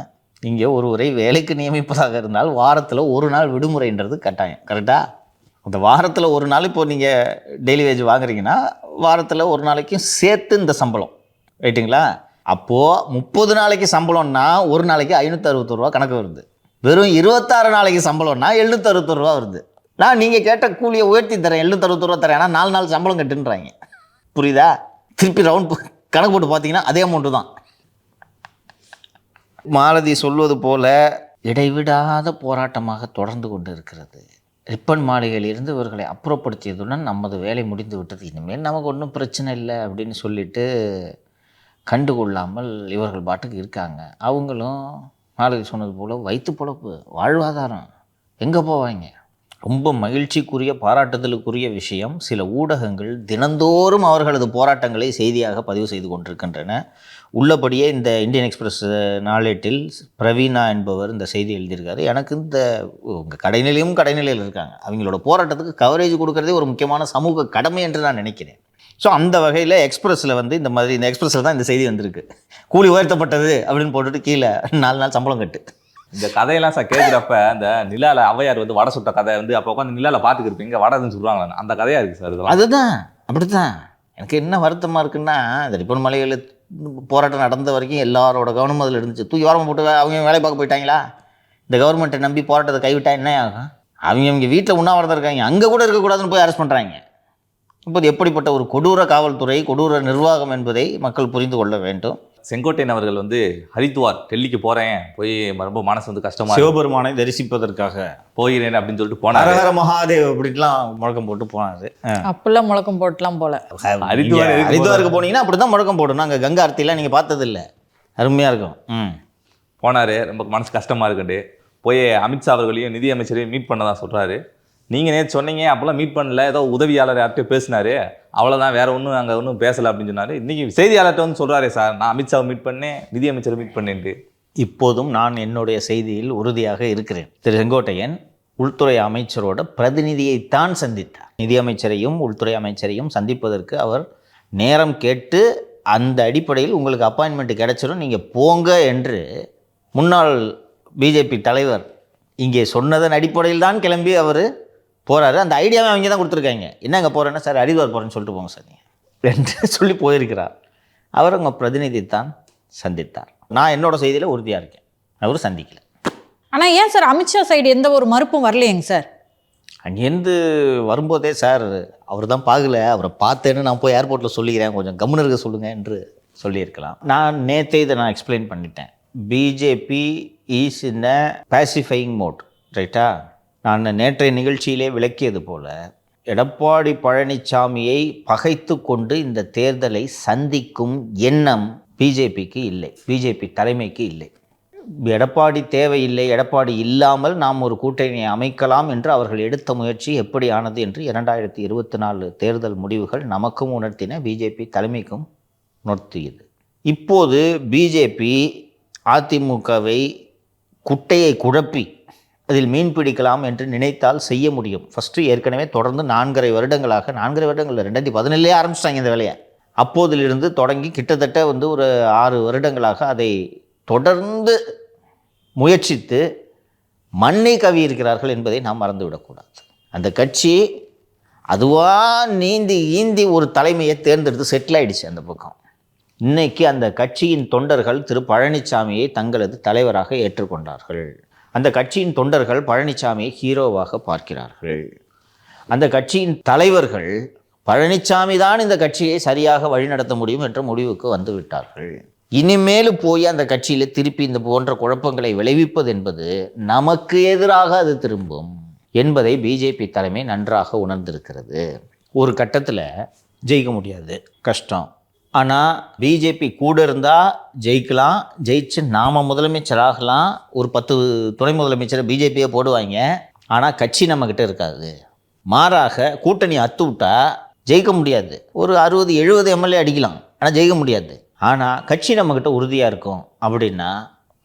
இங்கே ஒருவரை வேலைக்கு நியமிப்பதாக இருந்தால் வாரத்தில் 1 நாள் விடுமுறைன்றது கட்டாயம். கரெக்டாக? அந்த வாரத்தில் 1 நாள், இப்போ நீங்கள் டெய்லி வேஜ் வாங்குறீங்கன்னா வாரத்தில் 1 நாளைக்கும் சேர்த்து இந்த சம்பளம், ரைட்டுங்களா? அப்போது 30 நாளைக்கு சம்பளம்னா ஒரு நாளைக்கு 561 ரூபா கணக்கு வருது. வெறும் 26 நாளைக்கு சம்பளம்னா 761 ரூபா வருது. நான் நீங்கள் கேட்ட கூலியை உயர்த்தி தரேன், 761 ரூபா தரேன், ஆனால் 4 நாள் சம்பளம் கட்டுன்றாங்க. புரியுதா? திருப்பி ரவுண்ட் கணக்கு போட்டு பார்த்தீங்கன்னா அதே அமௌண்ட்டு தான். மாலதி சொல்வது போல இடைவிடாத போராட்டமாக தொடர்ந்து கொண்டு இருக்கிறது. ரிப்பன் மாளிகையிலிருந்து இவர்களை அப்புறப்படுத்தியதுடன் நமது வேலை முடிந்து விட்டது, இனிமேல் நமக்கு ஒன்றும் பிரச்சனை இல்லை அப்படின்னு சொல்லிட்டு கண்டுகொள்ளாமல் இவர்கள் பாட்டுக்கு இருக்காங்க. அவங்களும் மாலதி சொன்னது போல் வயிற்று பொழப்பு, வாழ்வாதாரம், எங்கே போவாங்க? ரொம்ப மகிழ்ச்சிக்குரிய பாராட்டுதலுக்குரிய விஷயம், சில ஊடகங்கள் தினந்தோறும் அவர்களது போராட்டங்களை செய்தியாக பதிவு செய்து கொண்டிருக்கின்றன. உள்ளபடியே இந்த இந்தியன் எக்ஸ்பிரஸ் நாளேட்டில் பிரவீனா என்பவர் இந்த செய்தி எழுதியிருக்காரு. எனக்கு இந்த உங்கள் கடைநிலையில் இருக்காங்க, அவங்களோட போராட்டத்துக்கு கவரேஜ் கொடுக்கறதே ஒரு முக்கியமான சமூக கடமை என்று நான் நினைக்கிறேன். ஸோ அந்த வகையில் எக்ஸ்பிரஸில் வந்து இந்த எக்ஸ்பிரஸில் தான் இந்த செய்தி வந்திருக்கு. கூலி உயர்த்தப்பட்டது அப்படின்னு போட்டுட்டு கீழே 4 நாள் சம்பளம் கட்டு. இந்த கதையெல்லாம் சார் கேட்குறப்ப இந்த நிலால ஔவையார் வந்து வடை சுட்ட கதை வந்து அப்போ உட்காந்து நிலால பார்த்துக்கிருப்பீங்க, வடைன்னு சொல்லுவாங்களா, அந்த கதையாக இருக்குது சார் இதெல்லாம். அதுதான் அப்படித்தான். எனக்கு என்ன வருத்தமாக இருக்குன்னா, இந்த ரிப்பன் மலைகளில் போராட்டம் நடந்த வரைக்கும் எல்லாரோட கவனமும் அதில் இருந்துச்சு. தூக்கி ஓரமாக போட்டு அவங்க வேலை பார்க்க போயிட்டாங்களா? இந்த கவர்மெண்ட்டை நம்பி போராட்டத்தை கைவிட்டா என்ன ஆகும்? அவங்க வீட்டில் உண்ணாவிரதம் இருக்காங்க, அங்கே கூட இருக்கக்கூடாதுன்னு போய் அரெஸ்ட் பண்ணுறாங்க. இப்போது எப்படிப்பட்ட ஒரு கொடூர காவல்துறை, கொடூர நிர்வாகம் என்பதை மக்கள் புரிந்து கொள்ள வேண்டும். செங்கோட்டையன் அவர்கள் வந்து ஹரித்வார் டெல்லிக்கு போகிறேன், போய் ரொம்ப மனசு வந்து கஷ்டமாக சிவபெருமானை தரிசிப்பதற்காக போகிறேன் அப்படின்னு சொல்லிட்டு போனார். ஹரஹர மகாதேவ் அப்படின்லாம் முழக்கம் போட்டு போனாரு. அப்பெல்லாம் முழக்கம் போட்டுலாம் போல. ஹரித்வாருக்கு போனீங்கன்னா அப்படி தான் முழக்கம் போடணும். அங்கே கங்கா ஆர்த்திலாம் நீங்கள் பார்த்ததில்ல, அருமையாக இருக்கும். போனார், ரொம்ப மனசு கஷ்டமாக இருக்குண்டு போய் அமித்ஷா அவர்களையும் நிதி அமைச்சரையும் மீட் பண்ண தான் சொல்கிறாரு. நீங்கள் நேற்று சொன்னீங்க அப்போல்லாம் மீட் பண்ணல, ஏதோ உதவியாளர் யார்கிட்ட பேசினார், அவ்வளோதான், வேறு ஒன்றும் அங்கே ஒன்றும் பேசலை அப்படின்னு சொன்னார். இன்றைக்கி செய்தியாளர்கிட்ட வந்து சொல்கிறாரே சார், நான் அமித்ஷாவை மீட் பண்ணேன், நிதி அமைச்சரை மீட் பண்ணேன்ட்டு. இப்போதும் நான் என்னுடைய செய்தியில் உறுதியாக இருக்கிறேன். திரு செங்கோட்டையன் உள்துறை அமைச்சரோட பிரதிநிதியைத்தான் சந்தித்தார். நிதி அமைச்சரையும் உள்துறை அமைச்சரையும் சந்திப்பதற்கு அவர் நேரம் கேட்டு அந்த அடிப்படையில் உங்களுக்கு அப்பாயின்மெண்ட் கிடைச்சிடும், நீங்கள் போங்க என்று முன்னாள் பிஜேபி தலைவர் இங்கே சொன்னதன் அடிப்படையில் தான் கிளம்பி அவர் போகிறாரு. அந்த ஐடியாவே அவங்க தான் கொடுத்துருக்காங்க. என்ன அங்கே போகிறேன்னா, சார் ஹரித்வார் போகிறேன்னு சொல்லிட்டு போங்க சார் நீங்கள் என்று சொல்லி போயிருக்கிறார். அவர் உங்கள் பிரதிநிதித்தான் சந்தித்தார். நான் என்னோட செய்தியில் உறுதியாக இருக்கேன், அவர் சந்திக்கல. ஆனால் ஏன் சார் அமித்ஷா சைடு எந்த ஒரு மறுப்பும் வரலையேங்க சார்? அங்கேருந்து வரும்போதே சார் அவர் தான் பார்க்கல, அவரை பார்த்தேன்னு நான் போய் ஏர்போர்ட்டில் சொல்லிக்கிறேன், கொஞ்சம் கம்முன்னு இருக்க சொல்லுங்கள் என்று சொல்லியிருக்கலாம். நான் நேற்றே இதை நான் எக்ஸ்பிளைன் பண்ணிட்டேன். BJP is in a pacifying mode, ரைட்டா? நான் நேற்றைய நிகழ்ச்சியிலே விளக்கியது போல, எடப்பாடி பழனிசாமியை பகைத்து கொண்டு இந்த தேர்தலை சந்திக்கும் எண்ணம் பிஜேபிக்கு இல்லை, பிஜேபி தலைமைக்கு இல்லை. எடப்பாடி தேவையில்லை, எடப்பாடி இல்லாமல் நாம் ஒரு கூட்டணியை அமைக்கலாம் என்று அவர்கள் எடுத்த முயற்சி எப்படி ஆனது என்று 2024 தேர்தல் முடிவுகள் நமக்கும் உணர்த்தின, பிஜேபி தலைமைக்கும் உணர்த்தியது. இப்போது பிஜேபி அதிமுகவை குட்டையை குழப்பி அதில் மீன் பிடிக்கலாம் என்று நினைத்தால் செய்ய முடியும். ஃபஸ்ட்டு ஏற்கனவே தொடர்ந்து 4.5 வருடங்களாக, 4.5 வருடங்கள் 2017 ஆரம்பிச்சிட்டாங்க இந்த வேலையை. அப்போதிலிருந்து தொடங்கி கிட்டத்தட்ட வந்து ஒரு 6 வருடங்களாக அதை தொடர்ந்து முயற்சித்து மண்ணை கவி இருக்கிறார்கள் என்பதை நாம் மறந்துவிடக்கூடாது. அந்த கட்சி அதுவாக நீந்தி ஒரு தலைமையை தேர்ந்தெடுத்து செட்டில் ஆகிடுச்சு அந்த பக்கம். இன்னைக்கு அந்த கட்சியின் தொண்டர்கள் திரு பழனிசாமியை தங்களது தலைவராக ஏற்றுக்கொண்டார்கள். அந்த கட்சியின் தொண்டர்கள் பழனிசாமியை ஹீரோவாக பார்க்கிறார்கள். அந்த கட்சியின் தலைவர்கள் பழனிசாமி தான் இந்த கட்சியை சரியாக வழிநடத்த முடியும் என்ற முடிவுக்கு வந்து விட்டார்கள். இனிமேல் போய் அந்த கட்சியில் திருப்பி இந்த போன்ற குழப்பங்களை விளைவிப்பது என்பது நமக்கு எதிராக அது திரும்பும் என்பதை பிஜேபி தலைமை நன்றாக உணர்ந்திருக்கிறது. ஒரு கட்டத்தில் ஜெயிக்க முடியாது, கஷ்டம். ஆனால் பிஜேபி கூட இருந்தால் ஜெயிக்கலாம், ஜெயிச்சு நாம் முதலமைச்சர் ஆகலாம், ஒரு 10 துணை முதலமைச்சரை பிஜேபியை போடுவாங்க. ஆனால் கட்சி நம்மக்கிட்ட இருக்காது. மாறாக கூட்டணி அத்து விட்டா ஜெயிக்க முடியாது. ஒரு 60-70 எம்எல்ஏ அடிக்கலாம், ஆனால் ஜெயிக்க முடியாது. ஆனால் கட்சி நம்மக்கிட்ட உறுதியாக இருக்கும் அப்படின்னா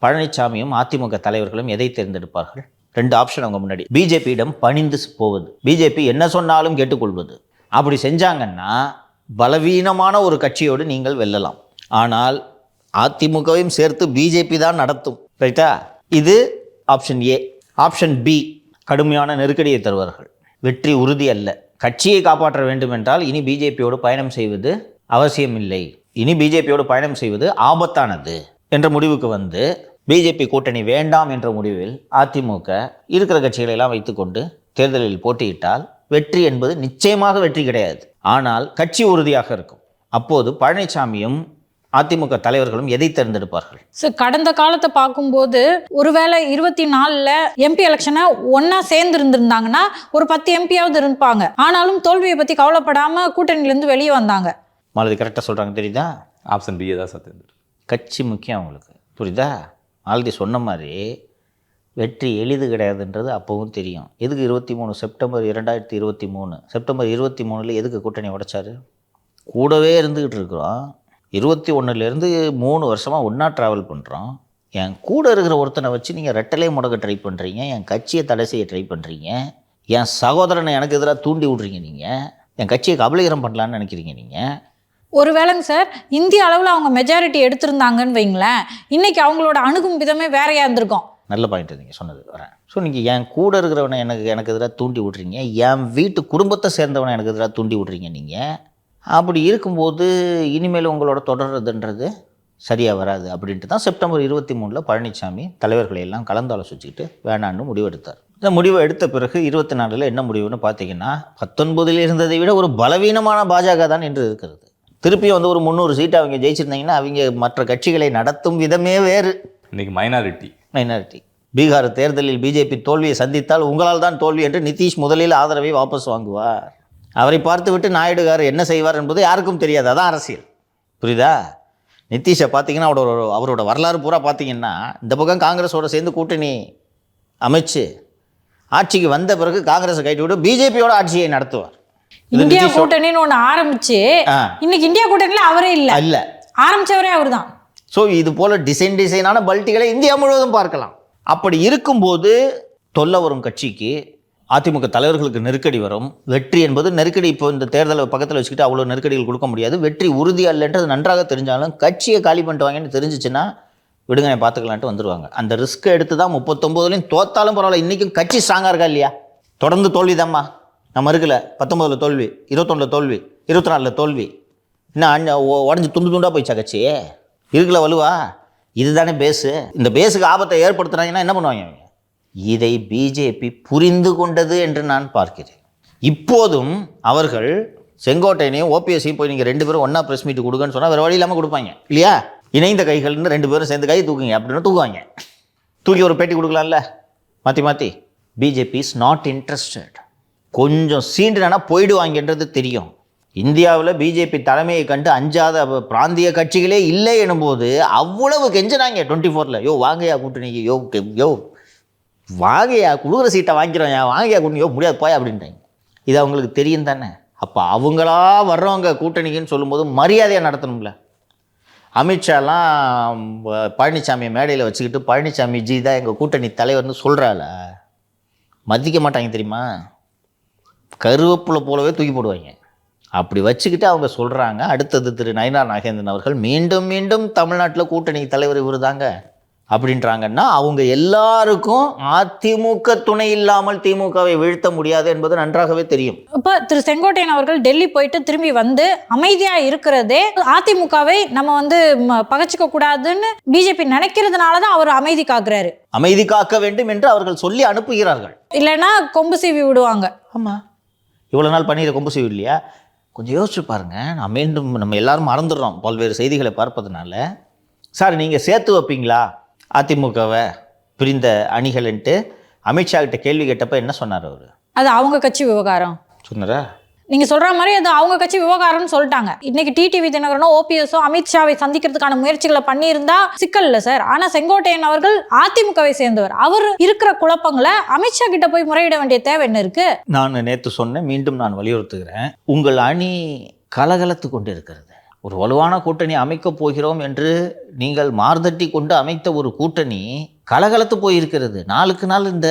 பழனிசாமியும் அதிமுக தலைவர்களும் எதை தேர்ந்தெடுப்பார்கள்? 2 ஆப்ஷன் அவங்க முன்னாடி. பிஜேபியிடம் பணிந்து போவது, பிஜேபி என்ன சொன்னாலும் கேட்டுக்கொள்வது. அப்படி செஞ்சாங்கன்னா பலவீனமான ஒரு கட்சியோடு நீங்கள் வெல்லலாம். ஆனால் அதிமுகவையும் சேர்த்து பிஜேபி தான் நடத்தும், ரைட்டா? இது ஆப்ஷன் ஏ. ஆப்ஷன் பி, கடுமையான நெருக்கடியை தருவார்கள். வெற்றி உறுதி அல்ல. கட்சியை காப்பாற்ற வேண்டும் என்றால் இனி பிஜேபியோடு பயணம் செய்வது அவசியமில்லை, இனி பிஜேபியோடு பயணம் செய்வது ஆபத்தானது என்ற முடிவுக்கு வந்து பிஜேபி கூட்டணி வேண்டாம் என்ற முடிவில் அதிமுக இருக்கிற கட்சிகளை எல்லாம் வைத்துக்கொண்டு தேர்தலில் போட்டியிட்டால் வெற்றி என்பது நிச்சயமாக வெற்றி கிடையாது. ஆனால் கட்சி உறுதியாக இருக்கும். அப்போது பழனிசாமியும் அதிமுக தலைவர்களும் எதை தேர்ந்தெடுப்பார்கள்? கடந்த காலத்தை பார்க்கும்போது ஒருவேளை 24ல் எம்பி எலெக்ஷனை ஒன்னா சேர்ந்து இருந்திருந்தாங்கன்னா ஒரு 10 எம்பியாவது இருப்பாங்க. ஆனாலும் தோல்வியை பத்தி கவலைப்படாம கூட்டணியிலேருந்து வெளியே வந்தாங்க. மாலதி கரெக்டாக சொல்கிறாங்க, தெரியுதா? ஆப்ஷன் பி தான் சத்தியம். கட்சி முக்கியம் அவங்களுக்கு, புரியுதா? மாலதி சொன்ன மாதிரி வெற்றி எளிது கிடையாதுன்றது அப்போவும் தெரியும். எதுக்கு 23 செப்டம்பர் 2023 செப்டம்பர் 23 எதுக்கு கூட்டணி உடைச்சாரு? கூடவே இருந்துக்கிட்டு இருக்கிறோம். 21லேருந்து 3 வருஷமாக ஒன்றா ட்ராவல் பண்ணுறோம். என் கூட இருக்கிற ஒருத்தனை வச்சு நீங்கள் ரெட்டலை முடக்க ட்ரை பண்ணுறீங்க, என் கட்சியை தடை செய்ய ட்ரை பண்ணுறீங்க, என் சகோதரனை எனக்கு எதிராக தூண்டி விட்றீங்க, நீங்கள் என் கட்சியை கபலீகரம் பண்ணலான்னு நினைக்கிறீங்க. நீங்கள் ஒருவேளைங்க சார் இந்திய அளவில் அவங்க மெஜாரிட்டி எடுத்திருந்தாங்கன்னு வைங்களேன், இன்னைக்கு அவங்களோட அணுகும் விதமே வேறையா இருந்திருக்கும். நல்ல பாயிண்ட் நீங்கள் சொன்னது வரேன். ஸோ நீங்கள் என் கூட இருக்கிறவனை எனக்கு எதிராக தூண்டி விட்றீங்க, என் வீட்டு குடும்பத்தை சேர்ந்தவனை எனக்கு எதிராக தூண்டி விட்றீங்க. நீங்கள் அப்படி இருக்கும்போது இனிமேல் உங்களோட தொடர்றதுன்றது சரியாக வராது அப்படின்ட்டு தான் செப்டம்பர் 23 பழனிசாமி தலைவர்களை எல்லாம் கலந்து ஆலோசிச்சுக்கிட்டு வேணான்னு முடிவெடுத்தார். இந்த முடிவை எடுத்த பிறகு 24 என்ன முடிவுன்னு பார்த்தீங்கன்னா 19 இருந்ததை விட ஒரு பலவீனமான பாஜக தான் என்று இருக்கிறது. திருப்பியும் வந்து ஒரு 300 சீட்டு அவங்க ஜெயிச்சிருந்தாங்கன்னா அவங்க மற்ற கட்சிகளை நடத்தும் விதமே வேறு. இன்னைக்கு மைனாரிட்டி. பீகார் தேர்தலில் பிஜேபி தோல்வியை சந்தித்தால் உங்களால் தான் தோல்வி என்று நிதிஷ் முதலில் ஆதரவை வாபஸ் வாங்குவார். அவரை பார்த்துவிட்டு நாயுடுகார் என்ன செய்வார் என்பது யாருக்கும் தெரியாது. அதான் அரசியல், புரியுதா? நிதிஷை பார்த்தீங்கன்னா அவரோட வரலாறு பூரா பார்த்தீங்கன்னா இந்த பக்கம் காங்கிரஸோட சேர்ந்து கூட்டணி அமைச்சு ஆட்சிக்கு வந்த பிறகு காங்கிரஸை கைட்டு விட்டு பிஜேபியோட ஆட்சியை நடத்துவார். இந்தியா கூட்டணின்னு ஒன்று ஆரம்பிச்சு இன்னைக்கு இந்தியா கூட்டணியில் அவரே இல்லை, ஆரம்பிச்சவரே அவர் தான். ஸோ இது போல் டிசைனான பல்ட்டிகளை இந்தியா முழுவதும் பார்க்கலாம். அப்படி இருக்கும்போது தொல்லை வரும் கட்சிக்கு, அதிமுக தலைவர்களுக்கு நெருக்கடி வரும். வெற்றி என்பது நெருக்கடி. இப்போ இந்த தேர்தலை பக்கத்தில் வச்சுக்கிட்டு அவ்வளோ நெருக்கடிகள் கொடுக்க முடியாது. வெற்றி உறுதியாக இல்லைன்றது நன்றாக தெரிஞ்சாலும் கட்சியை காலி பண்ணிட்டு வாங்கன்னு தெரிஞ்சிச்சுன்னா விடுங்க பார்த்துக்கலான்ட்டு வந்துடுவாங்க. அந்த ரிஸ்க்கை எடுத்து தான் 39லையும் தோத்தாலும் பரவாயில்ல, இன்றைக்கும் கட்சி ஸ்ட்ராங்காக இருக்கா இல்லையா? தொடர்ந்து தோல்வி தான்மா, நம்ம இருக்கல. 19 தோல்வி, 21 தோல்வி, 24 தோல்வி, இன்னும் உடஞ்சி துண்டு துண்டாக போயிடுச்சா கட்சி? இருக்குல்ல வலுவா? இதுதானே பேஸு. இந்த பேஸுக்கு ஆபத்தை ஏற்படுத்துனாங்கன்னா என்ன பண்ணுவாங்க? இதை பிஜேபி புரிந்து கொண்டது என்று நான் பார்க்கிறேன். இப்போதும் அவர்கள் செங்கோட்டையனையும் ஓபிஎஸ்ஸையும் போய் நீங்கள் 2 பேரும் ஒன்றா ப்ரெஸ் மீட் கொடுங்கன்னு சொன்னால் வேறு வழி இல்லாமல் கொடுப்பாங்க இல்லையா? இணைந்த கைகள்னு 2 பேரும் சேர்ந்து கை தூக்குங்க அப்படின்னு தூக்குவாங்க. தூக்கி ஒரு பேட்டி கொடுக்கலாம்ல மாற்றி. BJP is not interested. கொஞ்சம் சீண்டுனா போயிடுவாங்கன்றது தெரியும். இந்தியாவில் பிஜேபி தலைமையை கண்டு அஞ்சாத பிராந்திய கட்சிகளே இல்லை எனும்போது அவ்வளவு கெஞ்சினாங்க 24ல். வாங்கயா கூட்டணிக்கு, யோ வாங்கயா கொடுக்குற சீட்டை வாங்கிக்கிறோம், வாங்கயா கூட்டணி, முடியாது போயா அப்படின்ட்டாங்க. இது அவங்களுக்கு தெரியும் தானே. அப்போ அவங்களா வர்றவங்க கூட்டணிக்குன்னு சொல்லும்போது மரியாதையாக நடத்தணும்ல. அமித்ஷாலாம் பழனிசாமியை மேடையில் வச்சுக்கிட்டு பழனிசாமி ஜி தான் எங்கள் கூட்டணி தலைவர்னு சொல்கிறாள். மதிக்க மாட்டாங்க தெரியுமா? கருவேப்பிலை போலவே தூக்கி போடுவாங்க. அப்படி வச்சுக்கிட்டு அவங்க சொல்கிறாங்க. அடுத்தது திரு நயினார் நாகேந்திரன் அவர்கள் மீண்டும் மீண்டும் தமிழ்நாட்டில் கூட்டணி தலைவர் இவர் தாங்க அப்படின்றாங்கன்னா அவங்க எல்லாருக்கும் அதிமுக துணை இல்லாமல் திமுகவை வீழ்த்த முடியாது என்பது நன்றாகவே தெரியும். இப்போ திரு செங்கோட்டையன் அவர்கள் டெல்லி போயிட்டு திரும்பி வந்து அமைதியாக இருக்கிறதே அதிமுகவை நம்ம வந்து பகச்சிக்க கூடாதுன்னு பிஜேபி நினைக்கிறதுனால தான் அவர் அமைதி காக்குறாரு. அமைதி காக்க வேண்டும் என்று அவர்கள் சொல்லி அனுப்புகிறார்கள். இல்லைன்னா கொம்பு சீவி விடுவாங்க. ஆமாம், இவ்வளோ நாள் பண்ணிடுற கொம்பு சீவி இல்லையா? கொஞ்சம் யோசிச்சு பாருங்கள். நான் மீண்டும் நம்ம எல்லாரும் மறந்துடுறோம் பல்வேறு செய்திகளை பார்ப்பதுனால. சார் நீங்கள் சேர்த்து வைப்பீங்களா அதிமுகவை பிரிந்த அணிகள்ன்ட்டு அமித்ஷா கிட்ட கேள்வி கேட்டப்ப என்ன சொன்னார் அவர்? அது அவங்க கட்சி விவகாரம் சொன்னாரா? நீங்கள் சொல்கிற மாதிரி அது அவங்க கட்சி விவகாரம்னு சொல்லிட்டாங்க. இன்னைக்கு டிடிவி தினகரனோ ஓபிஎஸோ அமித்ஷாவை சந்திக்கிறதுக்கான முயற்சிகளை பண்ணியிருந்தா சிக்கல் இல்லை சார். ஆனால் செங்கோட்டையன் அவர்கள் அதிமுகவை சேர்ந்தவர். அவர் இருக்கிற குழப்பங்களை அமித்ஷா கிட்ட போய் முறையிட வேண்டிய தேவை என்ன இருக்கு? நான் நேற்று சொன்னேன், மீண்டும் நான் வலியுறுத்துகிறேன். உங்கள் அணி கலகலத்து கொண்டு இருக்கிறது. ஒரு வலுவான கூட்டணி அமைக்கப் போகிறோம் என்று நீங்கள் மார்தட்டி கொண்டு அமைத்த ஒரு கூட்டணி கலகலத்து போயிருக்கிறது. நாளுக்கு நாள் இந்த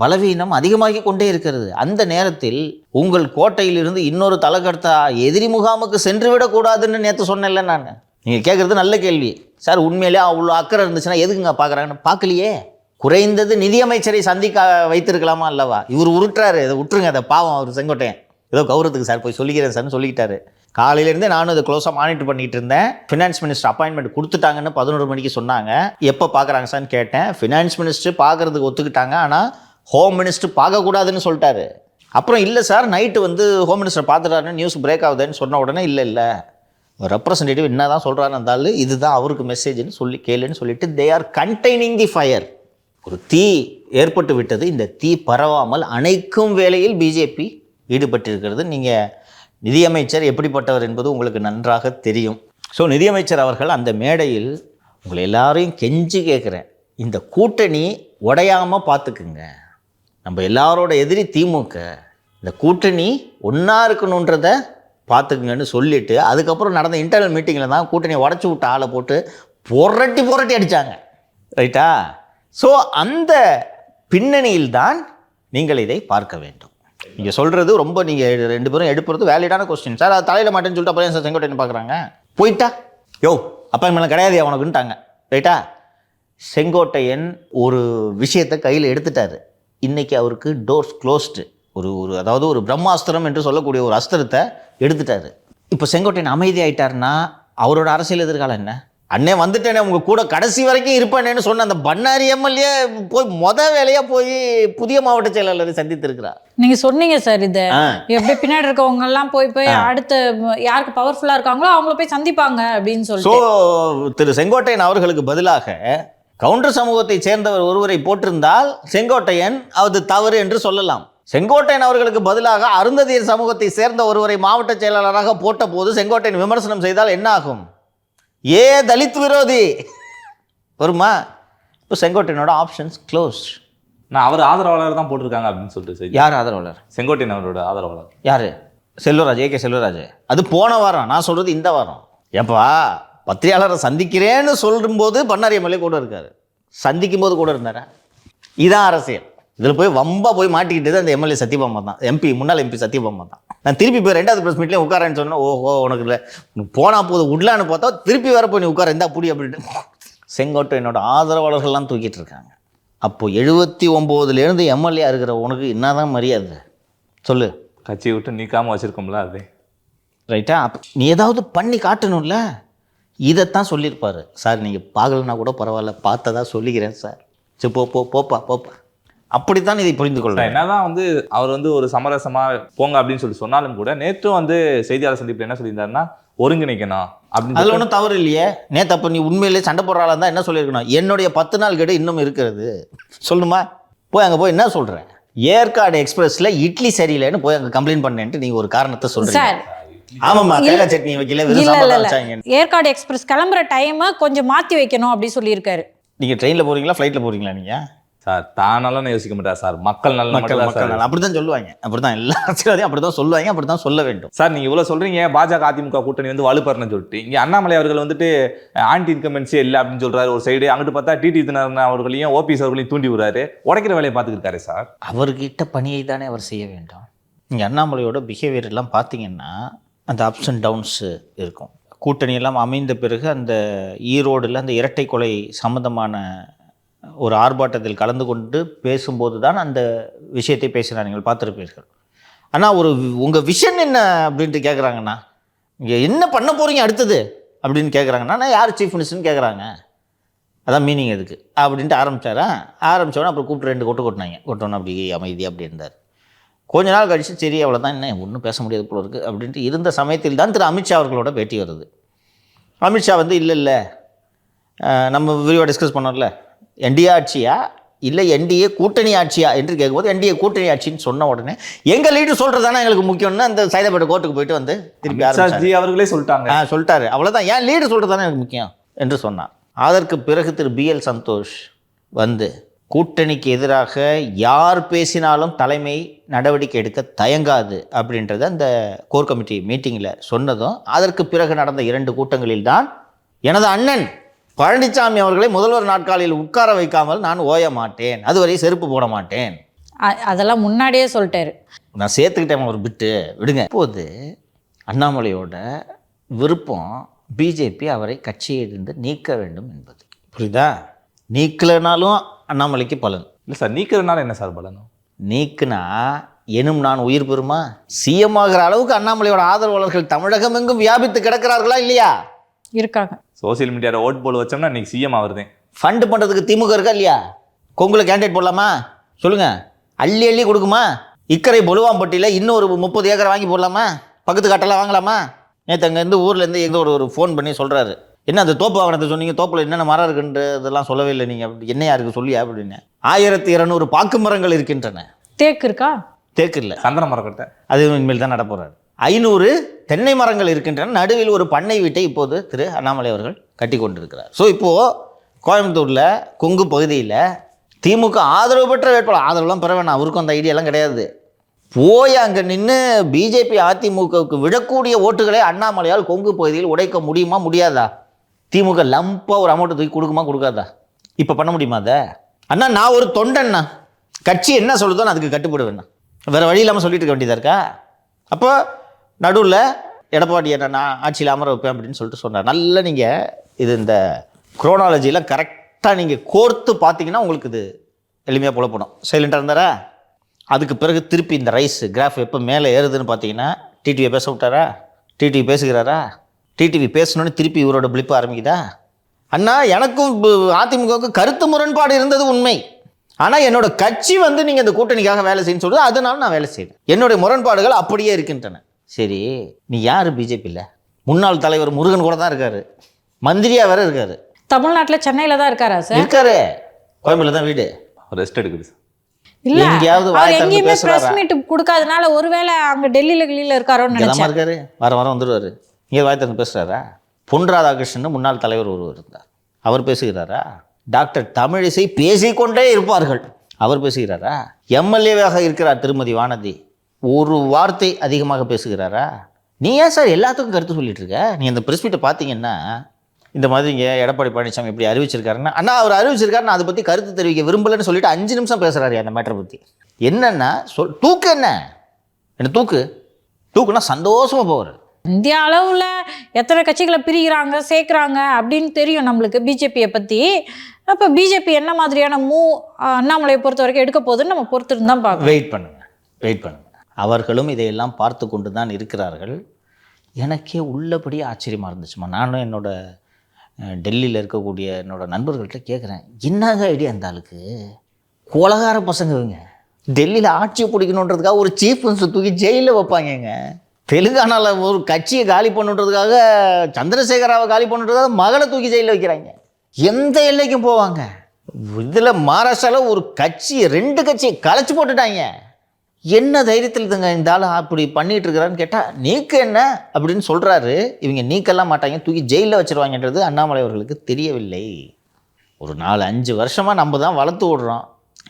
பலவீனம் அதிகமாகி கொண்டே இருக்கிறது. அந்த நேரத்தில் உங்கள் கோட்டையிலிருந்து இன்னொரு தலகர்த்தா எதிரி முகாமுக்கு சென்று விடக்கூடாதுன்னு நேற்று சொன்னேன்ல நான். நீங்கள் கேட்குறது நல்ல கேள்வி சார். உண்மையிலே அவ்வளோ அக்கறை இருந்துச்சுன்னா எதுக்குங்க பார்க்குறாங்கன்னு பார்க்கலையே. குறைந்தது நிதியமைச்சரை சந்திக்க வைத்திருக்கலாமா அல்லவா? இவர் உருட்டுறாரு, இதை விட்டுருங்க, அதை பாவம். அவர் செங்கோட்டையன் ஏதோ கௌரவத்துக்கு சார் போய் சொல்லிக்கிறேன் சார்னு சொல்லிக்கிட்டாரு. காலையிலேருந்தே நானும் அதை க்ளோஸாக மானிட்டர் பண்ணிகிட்டு இருந்தேன். ஃபினான்ஸ் மினிஸ்டர் அப்பாயின்மெண்ட் கொடுத்துட்டாங்கன்னு 11 மணிக்கு சொன்னாங்க. எப்போ பார்க்குறாங்க சார்னு கேட்டேன். ஃபினான்ஸ் மினிஸ்டர் பார்க்குறதுக்கு ஒத்துக்கிட்டாங்க, ஆனால் ஹோம் மினிஸ்டர் பார்க்கக்கூடாதுன்னு சொல்லிட்டாரு. அப்புறம் இல்லை சார் நைட்டு வந்து ஹோம் மினிஸ்டர் பார்த்துட்டாருன்னு நியூஸ் பிரேக் ஆகுதுன்னு சொன்ன உடனே இல்லை ரெப்ரசன்டேட்டிவ் என்ன தான் சொல்கிறான்னு இருந்தாலும் இதுதான் அவருக்கு மெசேஜ்னு சொல்லி கேளுன்னு சொல்லிட்டு they are containing the fire. ஒரு தீ ஏற்பட்டு விட்டது, இந்த தீ பரவாமல் அணைக்கும் வேளையில் பிஜேபி ஈடுபட்டிருக்கிறது. நீங்கள் நிதியமைச்சர் எப்படிப்பட்டவர் என்பது உங்களுக்கு நன்றாக தெரியும். ஸோ நிதியமைச்சர் அவர்கள் அந்த மேடையில் உங்களை எல்லாரையும் கெஞ்சி கேட்குறேன், இந்த கூட்டணி உடையாமல் பார்த்துக்குங்க, நம்ம எல்லாரோட எதிரி திமுக, இந்த கூட்டணி ஒன்றா இருக்கணுன்றதை பார்த்துக்குங்கன்னு சொல்லிவிட்டு அதுக்கப்புறம் நடந்த இன்டர்னல் மீட்டிங்கில் தான் கூட்டணியை உடச்சி விட்ட ஆளை போட்டு புரட்டி அடித்தாங்க. ரைட்டா? ஸோ அந்த பின்னணியில் தான் நீங்கள் இதை பார்க்க வேண்டும். நீங்கள் சொல்கிறது ரொம்ப, நீங்கள் ரெண்டு பேரும் எடுப்புறது வேலிடான கொஸ்டின் சார். அது தலையில் மாட்டேன்னு சொல்லிட்டு அப்புறம் சார் செங்கோட்டையன் பார்க்குறாங்க, போயிட்டா யோ அப்பாயின்மெண்ட் கிடையாது அவனுக்குன்ட்டாங்க. ரைட்டா? செங்கோட்டையன் ஒரு விஷயத்தை கையில் எடுத்துட்டாரு. இன்றைக்கி அவருக்கு டோர்ஸ் க்ளோஸ்டு. அதாவது ஒரு பிரம்மாஸ்திரம் என்று சொல்லக்கூடிய ஒரு அஸ்திரத்தை எடுத்துட்டாரு. இப்போ செங்கோட்டையன் அமைதி ஆயிட்டாருன்னா அவரோட அரசியல் எதிர்காலம் என்ன? அண்ணே வந்துட்டேனே உங்க கூட கடைசி வரைக்கும் இருப்பேன்னு சொன்ன அந்த பண்ணாரி எம்எல்ஏ போய் வேலையா போய் புதிய மாவட்ட செயலாளரை சந்தித்து இருக்கிறார். நீங்க சொன்னீங்க சார், இது எப்படி பின்னாடி இருக்கவங்க எல்லாம் போய் அடுத்து யாருக்கு பவர்ஃபுல்லா இருக்காங்களோ அவங்கள போய் சந்திப்பாங்க அப்படின்னு சொல்லி. ஸோ திரு செங்கோட்டையன் அவர்களுக்கு பதிலாக கவுண்டர் சமூகத்தை சேர்ந்தவர் ஒருவரை போட்டிருந்தால் செங்கோட்டையன் அது தவறு என்று சொல்லலாம். செங்கோட்டையன் அவர்களுக்கு பதிலாக அருந்ததியர் சமூகத்தை சேர்ந்த ஒருவரை மாவட்ட செயலாளராக போட்ட போது செங்கோட்டையன் விமர்சனம் செய்தால் என்ன ஆகும்? ஏ தலித் விரோதி வருமா? இப்போ செங்கோட்டையனோட ஆப்ஷன்ஸ் க்ளோஸ். நான் அவர் ஆதரவாளர் தான் போட்டிருக்காங்க அப்படின்னு சொல்லிட்டு சரி. யார் ஆதரவாளர்? செங்கோட்டையன் அவரோட ஆதரவாளர். யார்? செல்வராஜ், ஏகே செல்வராஜ். அது போன வாரம். நான் சொல்கிறது இந்த வாரம். ஏப்பா பத்திரிகையாளரை சந்திக்கிறேன்னு சொல்லும்போது பண்ணாரி எம்எல்ஏ கூட இருக்காரு, சந்திக்கும் போது கூட இருந்தாரா? இதான் அரசியல். இதில் போய் வம்பா போய் மாட்டிக்கிட்டது அந்த எம்எல்ஏ சத்யபாமா தான், முன்னாள் எம்பி சத்யபாமா தான். நான் திருப்பி போய் 2வது ப்ரெஸ் மீட்லேயும் உட்காரன்னு சொன்னேன். ஓஹோ உனக்கு இல்லை போனால் போது உட்லான்னு பார்த்தா திருப்பி வர போய் நீ உட்கார இருந்தா புடி அப்படின்ட்டு செங்கோட்டையனோட ஆதரவாளர்கள்லாம் தூக்கிட்டு இருக்காங்க. அப்போது 79லேருந்து எம்எல்ஏ இருக்கிற உனக்கு என்னதான் மரியாதை சொல்லு? கட்சியை விட்டு நீக்காமல் வச்சுருக்கோம்ல அது. ரைட்டா? நீ ஏதாவது பண்ணி காட்டணும்ல. இதைத்தான் சொல்லியிருப்பாரு. சார் நீங்கள் பார்க்கலன்னா கூட பரவாயில்ல, பார்த்ததா சொல்லிக்கிறேன் சார், சரி போப்பா. அப்படித்தான் இதை புரிந்து கொள்றேன். என்னதான் அவர் ஒரு சமரசமா போங்க அப்படின்னு சொன்னாலும் கூட நேற்றும் செய்தியாளர் சந்திப்பில் என்ன சொல்லியிருந்தாருன்னா ஒருங்கிணைக்கணும் அப்படின்னு. அதில் ஒன்றும் தவறு இல்லையே. நேற்று அப்போ நீ உண்மையிலே சண்டை போடுறாளா தான் என்ன சொல்லியிருக்கணும்? என்னுடைய 10 நாள் கேடு இன்னும் இருக்கிறது சொல்லுமா? போய் அங்கே போய் என்ன சொல்கிறேன், ஏற்காடு எக்ஸ்பிரஸில் இட்லி சரியில்லைன்னு போய் அங்கே கம்ப்ளைண்ட் பண்ணேன்ட்டு நீங்கள் ஒரு காரணத்தை சொல்கிறீங்க. ஆமாம்மா, தேங்காய் சட்னி வைக்கல, ஏற்காடு எக்ஸ்பிரஸ் கிளம்புற டைமை கொஞ்சம் மாற்றி வைக்கணும் அப்படின்னு சொல்லியிருக்காரு. நீங்கள் ட்ரெயினில் போகிறீங்களா ஃப்ளைட்டில் போகிறீங்களா? நீங்கள் சார் தான் நல்லா யோசிக்க மாட்டார் சார், மக்கள் நல்ல மக்கள் அப்படிதான் சொல்லுவாங்க, அப்படிதான் எல்லா அரசியல்வாதியும் அப்படிதான் சொல்லுவாங்க, அப்படிதான் சொல்ல வேண்டும். சார் நீங்க இவ்வளவு சொல்றீங்க பாஜக அதிமுக கூட்டணி வலுப்பெறன்னு சொல்லிட்டு, இங்க அண்ணாமலை அவர்கள் ஆன்டி இன்கம்பன்சியே இல்லை அப்படின்னு சொல்றாரு ஒரு சைடு, அங்கிட்டு பார்த்தா டிடி தினகரன் அவர்களையும் ஓபிஎஸ் அவர்களையும் தூண்டி விடுறாரு, உடைக்கிற வேலையை பார்த்துட்டு இருக்காரு சார். அவர்கிட்ட பணியை தானே அவர் செய்ய வேண்டும். இங்க அண்ணாமலையோட பிஹேவியர் எல்லாம் பார்த்தீங்கன்னா அந்த அப்ஸ் அண்ட் டவுன்ஸ் இருக்கும். கூட்டணி எல்லாம் அமைந்த பிறகு அந்த ஈரோடுல அந்த இரட்டை கொலை சம்பந்தமான ஒரு ஆர்ப்பாட்டத்தில் கலந்து கொண்டு பேசும்போது தான் அந்த விஷயத்தை பேசினார், நீங்கள் பார்த்துருப்பீர்கள். ஆனால் உங்கள் விஷன் என்ன அப்படின்ட்டு கேட்குறாங்கன்னா, இங்கே என்ன பண்ண போகிறீங்க அடுத்தது அப்படின்னு கேட்குறாங்கன்னா, நான் யார் சீஃப் மினிஸ்டர்னு கேட்குறாங்க, அதான் மீனிங் எதுக்கு அப்படின்ட்டு ஆரம்பித்தோன்னே அப்புறம் கூப்பிட்டு 2 கொட்டோன்னு அப்படி அமைதி அப்படி இருந்தார். கொஞ்ச நாள் கழிச்சு சரி அவ்வளோதான், என்ன ஒன்றும் பேச முடியாது போல இருக்குது அப்படின்ட்டு இருந்த சமயத்தில் தான் திரு அமித்ஷா அவர்களோட பேட்டி வருது. அமித்ஷா இல்லை நம்ம விரிவாக டிஸ்கஸ் பண்ணோம்ல, என்டிஏ ஆட்சியா இல்லை என்டிஏ கூட்டணி ஆட்சியா என்று கேட்கும்போது என்டிஏ கூட்டணி ஆட்சின்னு சொன்ன உடனே எங்கள் லீடு சொல்கிறதானே எங்களுக்கு முக்கியம்னு அந்த சைதாப்பேட்டை கோர்ட்டுக்கு போயிட்டு திருப்பி அவர்களே சொல்லிட்டாரு. அவ்வளோதான், ஏன் லீடு சொல்கிறதானே எனக்கு முக்கியம் என்று சொன்னார். அதற்கு பிறகு திரு BL சந்தோஷ் கூட்டணிக்கு எதிராக யார் பேசினாலும் தலைமை நடவடிக்கை எடுக்க தயங்காது அப்படின்றத அந்த கோர் கமிட்டி மீட்டிங்கில் சொன்னதும், அதற்கு பிறகு நடந்த 2 கூட்டங்களில் தான் எனது அண்ணன் பழனிசாமி அவர்களை முதல்வர் நாட்காலில் உட்கார வைக்காமல் நான் ஓய மாட்டேன், அதுவரை செருப்பு போட மாட்டேன், அதெல்லாம் முன்னாடியே சொல்லிட்டாரு. நான் சேர்த்துக்கிட்டேன் ஒரு பிட்டு விடுங்க. இப்போது அண்ணாமலையோட விருப்பம் பிஜேபி அவரை கட்சியிலிருந்து நீக்க வேண்டும் என்பது, புரியுதா? நீக்கலைனாலும் அண்ணாமலைக்கு பலன் இல்லை சார். நீக்கிறதுனால என்ன சார் பலன்? நீக்குனா எனும் நான் உயிர் பெறுமா? சிஎம் ஆகிற அளவுக்கு அண்ணாமலையோட ஆதரவாளர்கள் தமிழகம் எங்கும் வியாபித்து கிடக்கிறார்களா இல்லையா? இருக்காங்க. சோசியல் மீடியாவில் ஓட் போல் வச்சோம்னா இன்னைக்கு சிஎம் ஆகுறதேன். ஃபண்டு பண்ணுறதுக்கு திமுக இருக்கா இல்லையா? கொங்குல கேண்டிடேட் போடலாமா சொல்லுங்க? அள்ளி கொடுக்குமா? இக்கரை பொலுவாம்பட்டியில் இன்னொரு 30 ஏக்கரை வாங்கி போடலாமா? பக்கத்து காட்டெல்லாம் வாங்கலாமா? நேற்று அங்கேருந்து ஊர்லேருந்து எங்கே ஒரு ஃபோன் பண்ணி சொல்கிறாரு, என்ன அந்த தோப்பு வாகனத்தை சொன்னீங்க, தோப்பில் என்னென்ன மரம் இருக்குன்றதெல்லாம் சொல்லவே இல்லை நீங்கள், அப்படி என்னையா இருக்குது சொல்லியா அப்படின்னு. 1200 பாக்கு மரங்கள் இருக்கின்றன. தேக்கு இருக்கா? தேக்கு இல்லை, சந்தன மரக்கட்டை. அது இனிமேல் தான் நடப்போறாரு. 500 தென்னை மரங்கள் இருக்கின்றன. நடுவில் ஒரு பண்ணை வீட்டை இப்போது திரு அண்ணாமலை அவர்கள் கட்டி கொண்டிருக்கிறார். ஸோ இப்போது கோயம்புத்தூரில் கொங்கு பகுதியில் திமுக ஆதரவு பெற்ற வேட்பாளர், ஆதரவுலாம் பெற வேணாம், அவருக்கும் அந்த ஐடியாலாம் கிடையாது, போய் அங்கே நின்று பிஜேபி அதிமுகவுக்கு விடக்கூடிய ஓட்டுகளை அண்ணாமலையால் கொங்கு பகுதியில் உடைக்க முடியுமா முடியாதா? திமுக லம்பாக ஒரு அமௌண்ட்டை தூக்கி கொடுக்குமா கொடுக்காதா? இப்போ பண்ண முடியுமா அதை? அண்ணா நான் ஒரு தொண்டன்னா, கட்சி என்ன சொல்லுதோ நான் அதுக்கு கட்டுப்படுவேண்ணா, வேறு வழி இல்லாமல் சொல்லிட்டு இருக்க வேண்டியதாக இருக்கா? அப்போ நடுவில் எடப்பாடி என்ன ஆட்சியில் அமர வைப்பேன் அப்படின்னு சொல்லிட்டு சொன்னார். நல்லா நீங்கள் இது இந்த குரோனாலஜியில் கரெக்டாக நீங்கள் கோர்த்து பார்த்தீங்கன்னா உங்களுக்கு இது எளிமையாக புலப்படும். சைலண்டாக இருந்தாரா? அதுக்கு பிறகு திருப்பி இந்த ரைஸ் கிராஃப் எப்போ மேலே ஏறுதுன்னு பார்த்தீங்கன்னா டிடிவியை பேச விட்டாரா? டிடிவி பேசுகிறாரா? டிடிவி பேசணுன்னு திருப்பி இவரோட பிளிப்பு ஆரம்பிக்குதா? அண்ணா எனக்கும் அதிமுகவுக்கு கருத்து முரண்பாடு இருந்தது உண்மை, ஆனால் என்னோட கட்சி நீங்கள் இந்த கூட்டணிக்காக வேலை செய்யணும்னு சொல்லுது, அதனால நான் வேலை செய்யணும், என்னுடைய முரண்பாடுகள் அப்படியே இருக்கின்றன. சரி, நீ யார் பிஜேபியில்? முன்னாள் தலைவர் முருகன் கூட தான் இருக்காரு, மந்திரியாக வேற இருக்காரு. தமிழ்நாட்டில் சென்னையில் தான் இருக்காரா சார்? இருக்காரு, கோயம்புல தான் வீடு, ரெஸ்ட் எடுக்குது. இல்ல, எங்கேயாவது அவர் எங்கேயுமே பிரஸ் மீட் கொடுக்காதனால ஒருவேளை அங்க டெல்லியில இருக்காரோன்னு நினைச்சேன். இருக்காரு, வாரம் வந்துடுவாரு. இங்கே வாய் தந்து பேசுகிறாரா? பொன் ராதாகிருஷ்ணன் முன்னாள் தலைவர் ஒருவர் இருந்தார், அவர் பேசுகிறாரா? டாக்டர் தமிழிசை பேசிக்கொண்டே இருப்பார்கள், அவர் பேசுகிறாரா? எம்எல்ஏவாக இருக்கிறார் திருமதி வானதி, ஒரு வார்த்தை அதிகமாக பேசுகிறாரா? நீ ஏன் சார் எல்லாத்துக்கும் கருத்து சொல்லிட்டு இருக்க? நீ அந்த பிரஸ் மீட்டை பார்த்தீங்கன்னா இந்த மாதிரி இங்கே எடப்பாடி பழனிசாமி இப்படி அறிவிச்சிருக்காருன்னா, அண்ணா அவர் அறிவிச்சிருக்காரு, நான் அதை பற்றி கருத்து தெரிவிக்க விரும்பலைன்னு சொல்லிட்டு 5 நிமிஷம் பேசுகிறாரு அந்த மேட்டரை பற்றி. என்னன்னா தூக்கு என்ன தூக்குனா சந்தோஷமாக போவார். இந்தியா அளவுல எத்தனை கட்சிகளை பிரிக்கிறாங்க சேர்க்குறாங்க அப்படின்னு தெரியும் நம்மளுக்கு பிஜேபியை பற்றி. அப்போ பிஜேபி என்ன மாதிரியான அண்ணாமலையை பொறுத்த வரைக்கும் எடுக்க போகுதுன்னு நம்ம பொறுத்திருந்து தான் பார்க்கணும். வெயிட் பண்ணுங்க. அவர்களும் இதையெல்லாம் பார்த்து கொண்டு தான் இருக்கிறார்கள். எனக்கே உள்ளபடி ஆச்சரியமாக இருந்துச்சுமா. நானும் என்னோட டெல்லியில் இருக்கக்கூடிய என்னோட நண்பர்கள்ட்ட கேட்குறேன், என்னங்க ஐடியா இந்த ஆளுக்கு? கொலகார பசங்க இவங்க, டெல்லியில் ஆட்சியை பிடிக்கணுன்றதுக்காக ஒரு சீஃப் மினிஸ்டர் தூக்கி ஜெயிலில் வைப்பாங்க. தெலுங்கானாவில் ஒரு கட்சியை காலி பண்ணுறதுக்காக, சந்திரசேகராவை காலி பண்ணுறதுக்காக மகளை தூக்கி ஜெயிலில் வைக்கிறாங்க. எந்த எல்லைக்கும் போவாங்க. இதில் மகாராஷ்டிராவில் ஒரு கட்சி 2 கட்சியை கலைச்சி போட்டுட்டாங்க. என்ன தைரியத்தில் இதுங்க இந்த ஆள் அப்படி பண்ணிகிட்டு இருக்கிறான்னு கேட்டால் நீக்கு என்ன அப்படின்னு சொல்கிறாரு. இவங்க நீக்கெல்லாம் மாட்டாங்க, தூக்கி ஜெயிலில் வச்சுருவாங்கன்றது அண்ணாமலை அவர்களுக்கு தெரியவில்லை. ஒரு 4-5 வருஷமாக நம்ம தான் வளர்த்து விடுறோம்,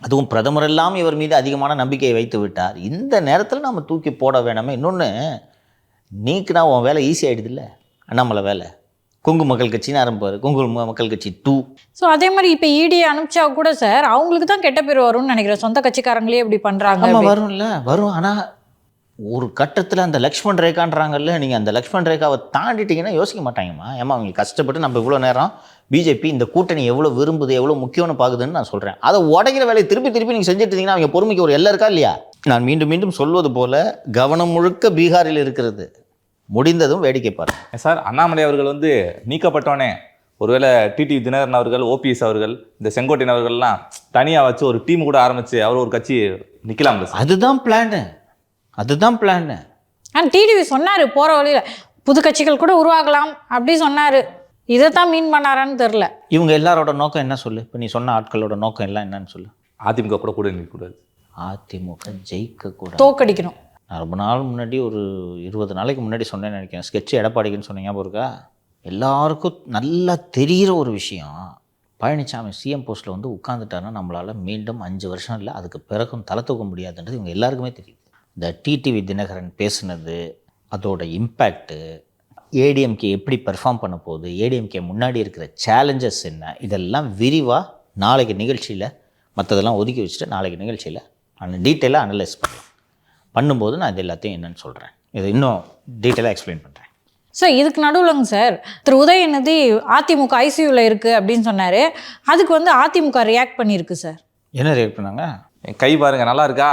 அதுவும் பிரதமர் எல்லாம் இவர் மீது அதிகமான நம்பிக்கையை வைத்து விட்டார். இந்த நேரத்தில் நம்ம தூக்கி போட வேணாமே. இன்னொன்று, நீக்குனா உன் வேலை ஈஸி ஆகிடுது இல்லை, அண்ணாமலை வேலை. கொங்கு மக்கள் கட்சின்னு ஆரம்பிப்பார், கொங்கு மக்கள் கட்சி 2. ஸோ அதே மாதிரி இப்போ இடி அனுப்பிச்சா கூட சார் அவங்களுக்கு தான் கெட்ட பேர் வரும்னு நினைக்கிறேன். சொந்த கட்சிக்காரங்களே இப்படி பண்ணுறாங்க. வரும். ஆனால் ஒரு கட்டத்தில் அந்த லக்ஷ்மண் ரேகான்றாங்கல்ல, நீங்கள் அந்த லக்ஷ்மண் ரேகாவை தாண்டிட்டீங்கன்னா யோசிக்க மாட்டாங்கம்மா. ஏமா அவங்களுக்கு கஷ்டப்பட்டு நம்ம இவ்வளோ நேரம் பிஜேபி இந்த கூட்டணி எவ்வளோ விரும்புது, எவ்வளோ முக்கியம்னு பார்க்குதுன்னு நான் சொல்கிறேன். அதை உடைக்கிற வேலையை திருப்பி நீங்கள் செஞ்சுட்டு இருந்தீங்கன்னா அவங்க பொறுமைக்கு ஒரு எல்லாம் இருக்கா இல்லையா? நான் மீண்டும் சொல்வது போல கவனம் முழுக்க பீகாரில் இருக்கிறது. முடிந்ததும் வேடிக்கை பாருங்க சார். அண்ணாமலை அவர்கள் நீக்கப்பட்டோன்னே ஒருவேளை டிடிவி தினகரன் அவர்கள், ஓபிஎஸ் அவர்கள், இந்த செங்கோட்டையன் அவர்கள்லாம் தனியாக வச்சு ஒரு டீம் கூட ஆரம்பித்து அவர் ஒரு கட்சி நிற்கலாம்ல சார்? அதுதான் பிளான். ஆனால் டிடிவி சொன்னார் போகிற வழியில் புது கட்சிகள் கூட உருவாகலாம் அப்படி சொன்னார். இதை தான் மீன் பண்ணாரான்னு தெரில. இவங்க எல்லாரோட நோக்கம் என்ன சொல்லு? இப்போ நீ சொன்ன ஆட்களோட நோக்கம் எல்லாம் என்னன்னு சொல்லு. அதிமுக கூட நிற்கக்கூடாது, அதிமுக ஜெயிக்கக்கூடாது, தோக்கடிக்கணும். நான் ரொம்ப நாள் முன்னாடி ஒரு 20 நாளைக்கு முன்னாடி சொன்னேன்னு நினைக்கிறேன். ஸ்கெட்சு எடப்பாடிக்குன்னு சொன்னீங்க போருக்கா. எல்லாருக்கும் நல்லா தெரிகிற ஒரு விஷயம், பழனிசாமி சிஎம் போஸ்ட்டில் உட்காந்துட்டாருன்னா நம்மளால் மீண்டும் 5 வருஷம் இல்லை அதுக்கு பிறகும் தலை தூக்க முடியாதுன்றது இவங்க எல்லாருக்குமே தெரியுது. இந்த டிடிவி தினகரன் பேசுனது, அதோட இம்பேக்ட்டு, ஏடிஎம்கே எப்படி பெர்ஃபார்ம் பண்ண போகுது, ஏடிஎம்கே முன்னாடி இருக்கிற சேலஞ்சஸ் என்ன, இதெல்லாம் விரிவாக நாளைக்கு நிகழ்ச்சியில் மற்றதெல்லாம் ஒதுக்கி வச்சுட்டு நாளைக்கு நிகழ்ச்சியில் டீட்டெயிலாக அனலைஸ் பண்ணும்போது நான் இது எல்லாத்தையும் என்னென்னு சொல்கிறேன். இதை இன்னும் டீட்டெயிலாக எக்ஸ்பிளைன் பண்ணுறேன். சார் இதுக்கு நடுவில்ங்க சார், திரு உதயநிதி அதிமுக ஐசியூவில் இருக்குது அப்படின்னு சொன்னார். அதுக்கு அதிமுக ரியாக்ட் பண்ணியிருக்கு சார். என்ன ரியாக்ட் பண்ணாங்க? என் கை பாருங்கள் நல்லா இருக்கா,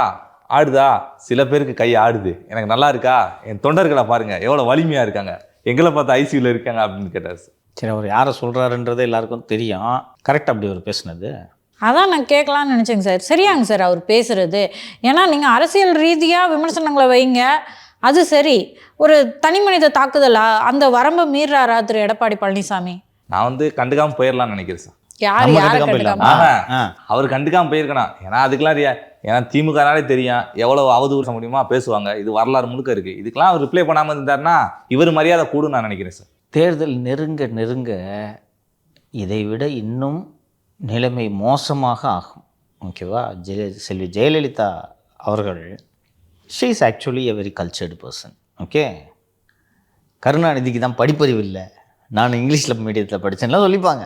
ஆடுதா? சில பேருக்கு கை ஆடுது, எனக்கு நல்லா இருக்கா? என் தொண்டர்களை பாருங்கள் எவ்வளோ வலிமையாக இருக்காங்க, எங்களை பார்த்து ஐசியூவில் இருக்காங்க அப்படின்னு கேட்டார் சார். சரி, அவர் யாரை சொல்கிறாருன்றது எல்லாருக்கும் தெரியும். கரெக்டாக அப்படி அவர் பேசுனது அதான் நான் கேட்கலான்னு நினச்சேங்க சார். சரியாங்க சார் அவர் பேசுகிறது. ஏன்னா நீங்கள் அரசியல் ரீதியாக விமர்சனங்களை வைங்க, அது சரி, ஒரு தனி மனித தாக்குதலா? அந்த வரம்பை மீறாரா திரு எடப்பாடி பழனிசாமி? நான் வந்து கண்டுக்காம போயிடலாம்னு நினைக்கிறேன் சார். யார் நம்ம யாரை கண்டுக்காம கண்டுக்காம? போயிடலாமா? அவர் கண்டுக்காம போயிருக்கணும். ஏன்னா அதுக்கெல்லாம் ஏன்னா திமுகனாலே தெரியும் எவ்வளவு அவதூறு முடியுமா பேசுவாங்க. இது வரலாறு முழுக்க இருக்கு. இதுக்கெல்லாம் அவர் ரிப்ளை பண்ணாம இருந்தாருன்னா இவர் மரியாதை கூடும் நான் நினைக்கிறேன் சார். தேர்தல் நெருங்க நெருங்க இதை விட இன்னும் நிலைமை மோசமாக ஆகும். ஓகேவா? செல்வி ஜெயலலிதா அவர்கள் she is actually a very cultured person. Okay, கருணாநிதிக்கு தான் படிப்பறிவு இல்லை, நான் இங்கிலீஷில் மீடியத்தில் படித்தேன்லாம் சொல்லிப்பாங்க.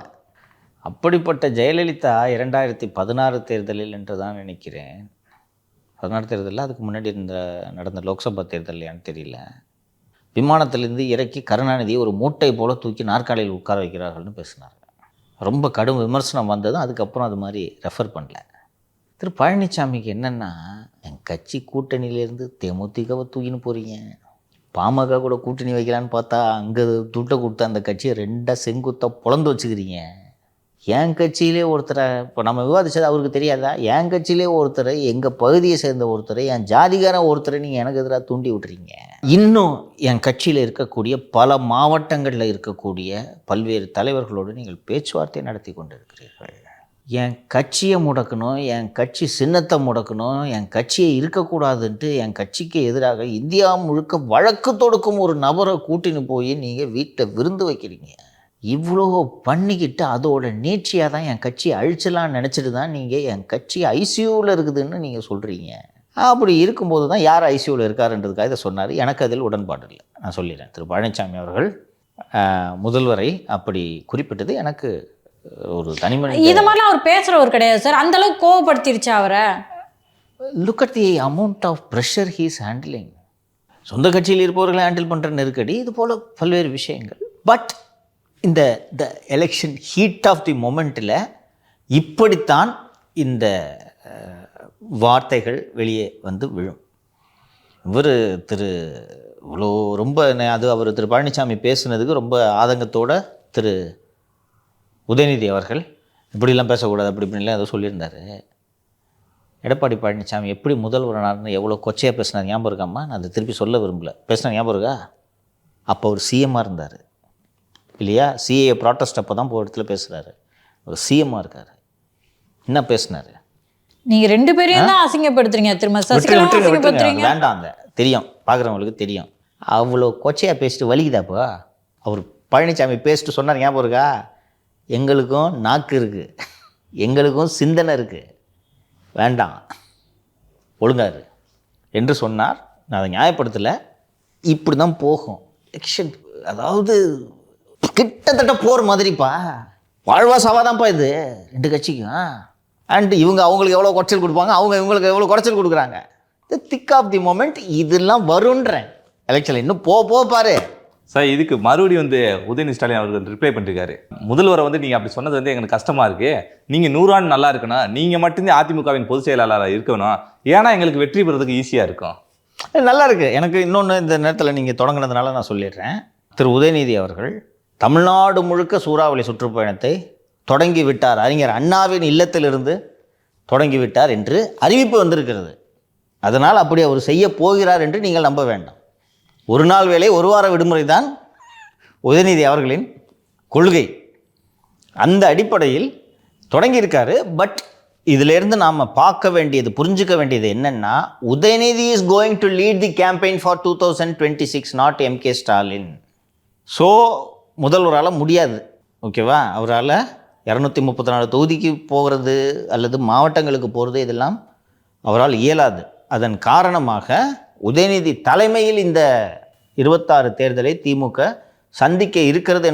அப்படிப்பட்ட ஜெயலலிதா 2016 தேர்தலில் என்று தான் நினைக்கிறேன், 16 தேர்தலில் அதுக்கு முன்னாடி நடந்த லோக்சபா தேர்தலையான்னு தெரியல, விமானத்திலேருந்து இறக்கி கருணாநிதியை ஒரு மூட்டை போல் தூக்கி நாற்காலியில் உட்கார வைக்கிறார்கள்னு பேசினாங்க. ரொம்ப கடும் விமர்சனம் வந்ததும் அதுக்கப்புறம் அது மாதிரி ரெஃபர் பண்ணல. திரு பழனிசாமிக்கு என்னென்னா, என் கட்சி கூட்டணியிலேருந்து தேமுதிகவை தூக்கின்னு போகிறீங்க, பாமக கூட கூட்டணி வைக்கலான்னு பார்த்தா அங்கே துட்டை கொடுத்து அந்த கட்சியை 2 செங்குத்தாக பொழந்து வச்சுக்கிறீங்க. என் கட்சியிலே ஒருத்தரை, இப்போ நம்ம விவாதிச்சது அவருக்கு தெரியாதா, என் கட்சியிலே ஒருத்தரை, எங்கள் பகுதியை சேர்ந்த ஒருத்தரை, என் ஜாதிகாரன் ஒருத்தரை நீங்கள் எனக்கு எதிராக தூண்டி விட்டுறீங்க. இன்னும் என் கட்சியில் இருக்கக்கூடிய பல மாவட்டங்களில் இருக்கக்கூடிய பல்வேறு தலைவர்களோடு நீங்கள் பேச்சுவார்த்தை நடத்தி கொண்டு இருக்கிறீர்கள். என் கட்சியை முடக்கணும், என் கட்சி சின்னத்தை முடக்கணும், என் கட்சியை இருக்கக்கூடாதுன்ட்டு என் கட்சிக்கு எதிராக இந்தியா முழுக்க வழக்கு தொடுக்கும் ஒரு நபரை கூட்டின்னு போய் நீங்கள் வீட்டில் விருந்து வைக்கிறீங்க. இவ்வளோ பண்ணிக்கிட்டு அதோட நீட்சியாக தான் என் கட்சியை அழிச்சலான்னு நினச்சிட்டு தான் நீங்கள் என் கட்சி ஐசியூவில் இருக்குதுன்னு நீங்கள் சொல்கிறீங்க. அப்படி இருக்கும்போது தான் யார் ஐசியூவில் இருக்காருன்றதுக்காக இதை சொன்னார். எனக்கு அதில் உடன்பாடு இல்லை. நான் சொல்லிடுறேன், திரு பழனிசாமி அவர்கள் முதல்வரை அப்படி குறிப்பிட்டது எனக்கு ஒரு தனிமனி. இது மாதிரிலாம் அவர் பேசுகிறவர் கிடையாது சார். அந்த அளவுக்கு கோவப்படுத்திருச்சு அவரை. Look at the amount of pressure he is handling. சொந்த கட்சியில் இருப்பவர்களை ஹேண்டில் பண்ணுற நெருக்கடி, இது போல் பல்வேறு விஷயங்கள். பட் இந்த எலெக்ஷன் ஹீட் ஆஃப் தி மொமெண்ட்டில் இப்படித்தான் இந்த வார்த்தைகள் வெளியே வந்து விழும். இவர் இவ்வளோ ரொம்ப அவர் திரு பழனிசாமி பேசுனதுக்கு ரொம்ப ஆதங்கத்தோட திரு உதயநிதி அவர்கள் இப்படிலாம் பேசக்கூடாது அப்படி இப்படின்லாம் ஏதோ சொல்லியிருந்தார். எடப்பாடி பழனிசாமி எப்படி முதல்வரானார்னு எவ்வளோ கொச்சையாக பேசினார் ஞாபகம் இருக்காம்மா? நான் அதை திருப்பி சொல்ல விரும்பல. பேசினா ஞாபகம் இருக்கா? அப்போ அவர் சிஎம்மாக இருந்தார் இல்லையா? சிஏ ப்ராட்டஸ்ட் அப்போ தான் போகிற இடத்துல பேசுகிறாரு. அவர் சிஎம்மாக இருக்கார். என்ன பேசினார்? நீங்கள் 2 பேரையும் தான் அசிங்கப்படுத்துறீங்க. திரும்ப சசிகலா அசிங்கப்படுத்துறீங்க. வேண்டாம், அந்த தெரியும், பார்க்குறவங்களுக்கு தெரியும். அவ்வளோ கொச்சையாக பேசிட்டு வலிக்குதாப்போ? அவர் பழனிசாமி பேசிட்டு சொன்னார் ஞாபகம் இருக்கா? எங்களுக்கும் நாக்கு இருக்குது, எங்களுக்கும் சிந்தனை இருக்குது, வேண்டாம் ஒழுங்காரு என்று சொன்னார். நான் அதை நியாயப்படுத்தலை. இப்படி தான் போகும் எலெக்ஷன். அதாவது கிட்டத்தட்ட போர் மாதிரிப்பா, வாழ்வா சாவாதான்ப்பா இது 2 கட்சிக்கும். அண்ட் இவங்க அவங்களுக்கு எவ்வளோ குறைச்சல் கொடுப்பாங்க, அவங்க இவங்களுக்கு எவ்வளோ குறைச்சல் கொடுக்குறாங்க. தி திக் ஆஃப் தி மொமெண்ட் இதெல்லாம் வருன்றேன் எலெக்ஷனில். இன்னும் போ பாரு சார். இதுக்கு மறுபடியும் வந்து உதயநிதி ஸ்டாலின் அவர்கள் ரிப்ளை பண்ணிருக்காரு. முதல்வரை வந்து நீங்கள் அப்படி சொன்னது வந்து எங்களுக்கு கஷ்டமாக இருக்குது, நீங்கள் 100 ஆண்டு நல்லா இருக்கணும், நீங்கள் மட்டும்தான் அதிமுகவின் பொதுச் செயலாளராக இருக்கணும், ஏன்னா எங்களுக்கு வெற்றி பெறதுக்கு ஈஸியாக இருக்கும். நல்லா இருக்குது. எனக்கு இன்னொன்று இந்த நேரத்தில் நீங்கள் தொடங்கினதுனால நான் சொல்லிடுறேன். திரு உதயநிதி அவர்கள் தமிழ்நாடு முழுக்க சூறாவளி சுற்றுப்பயணத்தை தொடங்கி விட்டார், அறிஞர் அண்ணாவின் இல்லத்திலிருந்து தொடங்கி விட்டார் என்று அறிவிப்பு வந்திருக்கிறது. அதனால் அப்படி அவர் செய்ய போகிறார் என்று நீங்கள் நம்ப வேண்டாம். ஒரு நாள் வேலை 1 வார விடுமுறை தான் உதயநிதி அவர்களின் கொள்கை. அந்த அடிப்படையில் தொடங்கியிருக்காரு. பட் இதிலேருந்து நாம் பார்க்க வேண்டியது, புரிஞ்சுக்க வேண்டியது என்னென்னா, Udhayanidhi is going to lead the campaign for 2026, not MK Stalin. So முதல்வரால் முடியாது, ஓகேவா? அவரால் 234 தொகுதிக்கு போகிறது அல்லது மாவட்டங்களுக்கு போகிறது இதெல்லாம் அவரால் இயலாது. அதன் காரணமாக உதயநிதி தலைமையில் இந்த 26 தேர்தலை திமுக சந்திக்க இருக்கிறது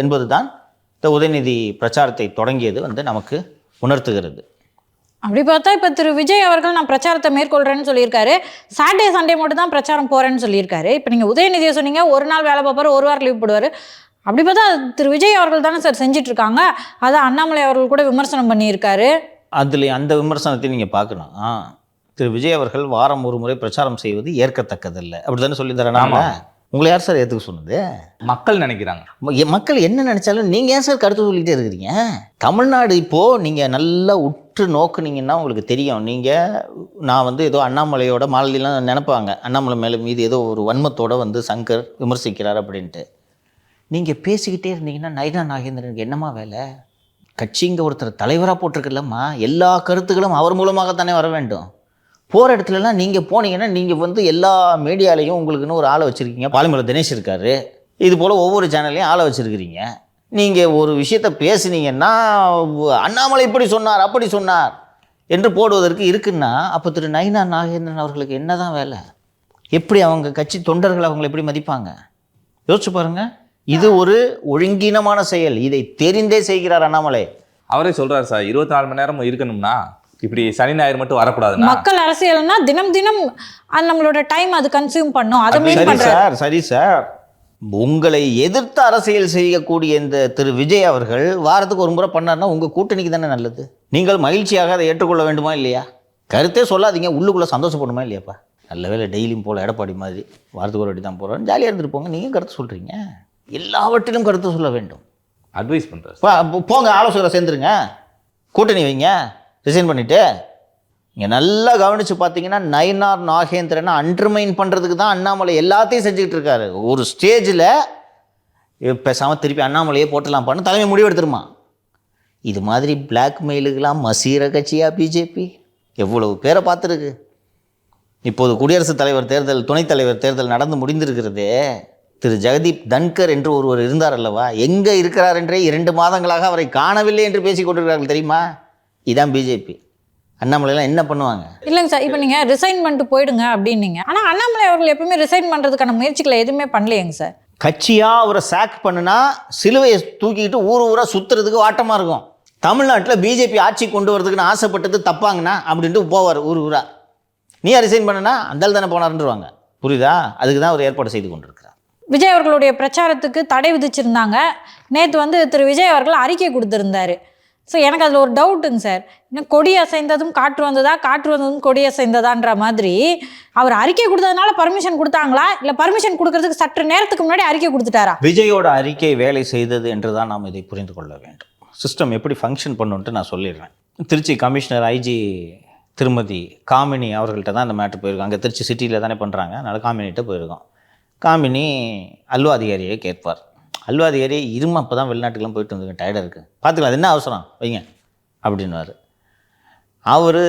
என்பது தான் இந்த உதயநிதி பிரச்சாரத்தை தொடங்கியது வந்து நமக்கு உணர்த்துகிறது. அப்படி பார்த்தா இப்போ திரு விஜய் அவர்கள் நான் பிரச்சாரத்தை மேற்கொள்கிறேன்னு சொல்லியிருக்காரு. சாட்டர்டே சண்டே மட்டும் தான் பிரச்சாரம் போகிறேன்னு சொல்லியிருக்காரு. இப்போ நீங்கள் உதயநிதியை சொன்னீங்க, 1 நாள் வேலை பார்ப்பார், 1 வாரம் லீவ் போடுவார். அப்படி பார்த்தா திரு விஜய் அவர்கள் தானே சார் செஞ்சிட்ருக்காங்க. அதை அண்ணாமலை அவர்கள் கூட விமர்சனம் பண்ணியிருக்காரு. அதில் அந்த விமர்சனத்தை நீங்கள் பார்க்கணும். திரு விஜய் அவர்கள் வாரம் 1 முறை பிரச்சாரம் செய்வது ஏற்கத்தக்கதில்லை அப்படி தானே சொல்லியிருந்தாரு. உங்களை யார் சார் ஏற்றுக்க சொன்னது? மக்கள் நினைக்கிறாங்க. மக்கள் என்ன நினச்சாலும் நீங்கள் ஏன் சார் கருத்து சொல்லிகிட்டே இருக்கிறீங்க? தமிழ்நாடு இப்போது நீங்கள் நல்லா உற்று நோக்குனீங்கன்னா உங்களுக்கு தெரியும். நான் வந்து ஏதோ அண்ணாமலையோட மாலையெல்லாம் நினைப்பாங்க, அண்ணாமலை மேலே மீது ஏதோ ஒரு வன்மத்தோடு வந்து சங்கர் விமர்சிக்கிறார் அப்படின்ட்டு. நீங்கள் பேசிக்கிட்டே இருந்தீங்கன்னா நயினார் நாகேந்திரனுக்கு என்னம்மா வேலை? கட்சிங்க ஒருத்தர் தலைவராக போட்டிருக்கலம்மா, எல்லா கருத்துக்களும் அவர் மூலமாகத்தானே வர வேண்டும். போகிற இடத்துலலாம் நீங்கள் போனீங்கன்னா நீங்கள் வந்து எல்லா மீடியாலையும் உங்களுக்குன்னு ஒரு ஆளை வச்சுருக்கீங்க. பாலிமலை தினேஷ் இருக்கார், இது போல் ஒவ்வொரு சேனல்லையும் ஆளை வச்சுருக்கிறீங்க. நீங்கள் ஒரு விஷயத்தை பேசுனீங்கன்னா அண்ணாமலை இப்படி சொன்னார் அப்படி சொன்னார் என்று போடுவதற்கு இருக்குன்னா, அப்போ திரு நயினார் நாகேந்திரன் அவர்களுக்கு என்ன தான் வேலை? எப்படி அவங்க கட்சி தொண்டர்கள் அவங்களை எப்படி மதிப்பாங்க? யோசிச்சு பாருங்கள். இது ஒரு ஒழுங்கீனமான செயல். இதை தெரிந்தே செய்கிறார் அண்ணாமலை. அவரே சொல்றாரு சார், 24 மணி நேரம் இருக்கணும்னா இப்படி சனி ஞாயிறு மட்டும் வரக்கூடாதுன்னா. மக்கள் அரசியல்னா தினம் தினம் நம்மளோட டைம் அது கன்சியூம் பண்ணும். அதை மீன் பண்றாரு. சரி சார், உங்களை எதிர்த்து அரசியல் செய்யக்கூடிய இந்த திரு விஜய் அவர்கள் வாரத்துக்கு ஒரு முறை பண்ணார்னா உங்கள் கூட்டணிக்கு தானே நல்லது. நீங்கள் மகிழ்ச்சியாக அதை ஏற்றுக்கொள்ள வேண்டுமா இல்லையா? கருத்தே சொல்லாதீங்க, உள்ளுக்குள்ளே சந்தோஷப்படுமா இல்லையாப்பா? நல்ல வேலை டெய்லியும் போல் எடப்பாடி மாதிரி வாரத்துக்கு ஒரு வாட்டி தான் போகிறோம், ஜாலியாக இருந்துட்டு போங்க. நீங்கள் கருத்து சொல்கிறீங்க, எல்லாவற்றிலும் கருத்து சொல்ல வேண்டும். அட்வைஸ் பண்ணுறேன். போங்க, ஆலோசகரை சேர்ந்துருங்க, கூட்டணி வைங்க, ரிசைன் பண்ணிவிட்டு. நீங்கள் நல்லா கவனித்து பார்த்தீங்கன்னா நயினார் நாகேந்திரனை அண்டர்மைன் பண்ணுறதுக்கு தான் அண்ணாமலை எல்லாத்தையும் செஞ்சுக்கிட்டு இருக்காரு. ஒரு ஸ்டேஜில் பேசாமல் திருப்பி அண்ணாமலையே போட்டலாம் பண்ணு தலைமை முடிவெடுத்துருமா. இது மாதிரி பிளாக்மெயிலுக்கெல்லாம் மசீர கட்சியாக பிஜேபி எவ்வளவு பேரை பார்த்துருக்கு. இப்போது குடியரசுத் தலைவர் தேர்தல், துணைத் தலைவர் தேர்தல் நடந்து முடிந்திருக்கிறதே. திரு ஜெகதீப் தன்கர் என்று ஒருவர் இருந்தார் அல்லவா, எங்கே இருக்கிறார் என்றே 2 மாதங்களாக அவரை காணவில்லை என்று பேசி கொண்டிருக்கிறார்கள் தெரியுமா? இதான் பிஜேபி. அண்ணாமலைலாம் என்ன பண்ணுவாங்க? இல்லைங்க சார், இப்போ நீங்கள் ரிசைன் பண்ணிட்டு போயிடுங்க அப்படின்னீங்க. ஆனால் அண்ணாமலை அவர்கள் எப்பவுமே ரிசைன் பண்ணுறதுக்கான முயற்சிகளை எதுவுமே பண்ணலையேங்க சார். கட்சியாக அவரை சாக் பண்ணுனா சிலுவையை தூக்கிக்கிட்டு ஊராக சுற்றுறதுக்கு வாட்டமாக இருக்கும். தமிழ்நாட்டில் பிஜேபி ஆட்சி கொண்டு வரதுக்குன்னு ஆசைப்பட்டது தப்பாங்கண்ணா அப்படின்ட்டு போவார் ஊராக. நீயா ரிசைன் பண்ணனா அந்த தானே போனாருன்றுவாங்க. புரியுதா? அதுக்கு தான் அவர் ஏற்பாடு செய்து கொண்டிருக்கிறார். விஜய் அவர்களுடைய பிரச்சாரத்துக்கு தடை விதிச்சிருந்தாங்க. நேற்று வந்து திரு விஜய் அவர்கள் அறிக்கை கொடுத்துருந்தாரு. ஸோ எனக்கு அதில் ஒரு டவுட்டுங்க சார். இன்னும் கொடி அசைந்ததும் காற்று வந்ததா, காற்று வந்ததும் கொடி அசைந்ததான்ற மாதிரி அவர் அறிக்கை கொடுத்ததுனால பர்மிஷன் கொடுத்தாங்களா, இல்லை பர்மிஷன் கொடுக்கறதுக்கு சற்று நேரத்துக்கு முன்னாடி அறிக்கை கொடுத்துட்டாரா? விஜயோட அறிக்கை வேலை செய்தது என்று தான் நாம் இதை புரிந்து கொள்ள வேண்டும். சிஸ்டம் எப்படி ஃபங்க்ஷன் பண்ணுன்ட்டு நான் சொல்லிடுறேன். திருச்சி கமிஷனர் ஐஜி திருமதி காமினி அவர்கள்ட்ட தான் இந்த மேட்ரு போயிருக்கோம். அங்கே திருச்சி சிட்டியில் தானே பண்ணுறாங்க, அதனால் காமினிகிட்ட போயிருக்கோம். காமினி அல்வா அதிகாரியை கேட்பார். அல்வா அதிகாரி இருமா, அப்போ தான் வெளிநாட்டுக்கெலாம் போயிட்டு வந்துங்க, டயர்டாக இருக்குது, பார்த்துக்கலாம், அது என்ன அவசரம் வைங்க அப்படின்வார். அவர்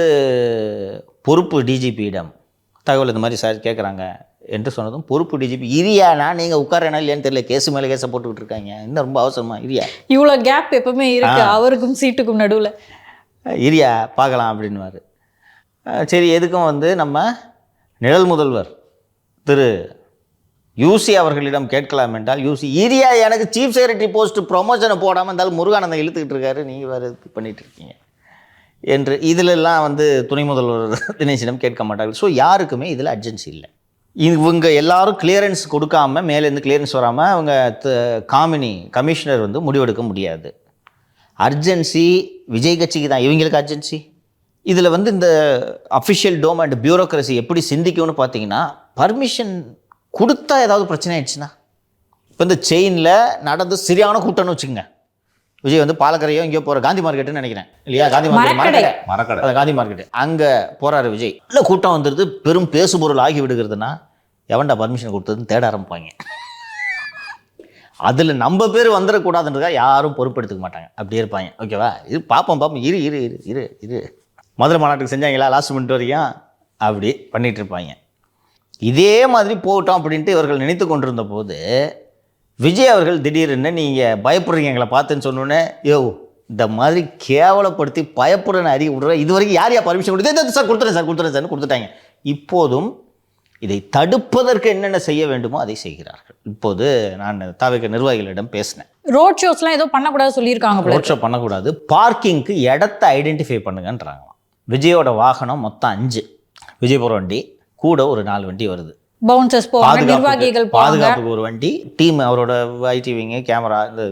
பொறுப்பு டிஜிபியிடம் தகவல் இந்த மாதிரி சார் கேட்குறாங்க என்று சொன்னதும் பொறுப்பு டிஜிபி இரியானா நீங்கள் உட்காரனா இல்லையான்னு தெரியல, கேஸு மேலே கேஸை போட்டுக்கிட்டு இருக்காங்க, இன்னும் ரொம்ப அவசரமா இரியா, இவ்வளோ கேப் எப்பவுமே இருக்கு அவருக்கும் சீட்டுக்கும் நடுவில், இரியா பார்க்கலாம் அப்படின்வார். சரி, எதுக்கும் வந்து நம்ம நிழல் முதல்வர் திரு யூசி அவர்களிடம் கேட்கலாம் என்றால், யூசி இரியா எனக்கு சீஃப் செக்ரட்டரி போஸ்ட் ப்ரொமோஷனை போடாமல் இருந்தாலும் முருகானந்தம் இழுத்துக்கிட்டு இருக்காரு, நீங்கள் வேறு இது பண்ணிகிட்டு இருக்கீங்க என்று இதிலெல்லாம் வந்து துணை முதல்வர் தினேஷிடம் கேட்க மாட்டார்கள். ஸோ யாருக்குமே இதில் அர்ஜென்சி இல்லை. இவங்க எல்லாரும் கிளியரன்ஸ் கொடுக்காம, மேலேருந்து கிளியரன்ஸ் வராமல் அவங்க காமினி கமிஷனர் வந்து முடிவெடுக்க முடியாது. அர்ஜென்சி விஜய் கட்சிக்கு தான், இவங்களுக்கு அர்ஜென்சி. இதில் வந்து இந்த அஃபிஷியல் டோம் அண்ட் பியூரோக்ரஸி எப்படி சிந்திக்கும்னு பார்த்தீங்கன்னா, பர்மிஷன் கொடுத்தா ஏதாவது பிரச்சனை ஆயிடுச்சுன்னா, இப்போ இந்த செயினில் நடந்து சரியான கூட்டம்னு வச்சுக்கோங்க. விஜய் வந்து பாலக்கரையோ இங்கேயோ போகிற காந்தி மார்க்கெட்டுன்னு நினைக்கிறேன் இல்லையா, காந்தி மார்க்கெட் மரக்கடை காந்தி மார்க்கெட்டு, அங்கே போகிறாரு விஜய். இல்லை கூட்டம் வந்துடுது, பெரும் பேசுபொருள் ஆகி விடுகிறதுனா எவன்டா பர்மிஷன் கொடுத்ததுன்னு தேட ஆரம்பிப்பாங்க. அதில் நம்ம பேர் வந்துடக்கூடாதுன்றதா யாரும் பொறுப்பெடுத்துக்க மாட்டாங்க, அப்படியே இருப்பாங்க. ஓகேவா, இது பார்ப்போம் இரு இரு இரு இரு இரு மதுரை மாநாட்டுக்கு செஞ்சாங்களா லாஸ்ட் மினிட் வரைக்கும், அப்படி பண்ணிகிட்டு இருப்பாங்க. இதே மாதிரி போகட்டும் அப்படின்ட்டு இவர்கள் நினைத்து கொண்டிருந்த போது விஜய் அவர்கள் திடீர்னு நீங்கள் பயப்படுறீங்க எங்களை பார்த்துன்னு சொன்னோன்னே, இந்த மாதிரி கேவலப்படுத்தி பயப்படுறேன்னு அறிய விடுற, இது வரைக்கும் யார் பர்மிஷன் கொடுத்து சார் கொடுத்துறேன் கொடுத்துட்டாங்க. இப்போதும் இதை தடுப்பதற்கு என்னென்ன செய்ய வேண்டுமோ அதை செய்கிறார்கள். இப்போது நான் தாவேக நிர்வாகிகளிடம் பேசினேன். ரோட் ஷோஸ்லாம் ஏதோ பண்ணக்கூடாது சொல்லியிருக்காங்க. ரோட் ஷோ பண்ணக்கூடாது, பார்க்கிங்க்கு இடத்த ஐடென்டிஃபை பண்ணுங்கன்றாங்களாம். விஜயோட வாகனம் மொத்தம் 5, விஜயபுரம் வண்டி கூட ஒரு 4 வண்டி வருது, பவுன்சர்ஸ் போவாங்க, நிர்வாகிகள் பாதுகாப்புக்கு ஒரு வண்டி, டீம் அவரோட ஐடிவிங்க கேமரா இந்த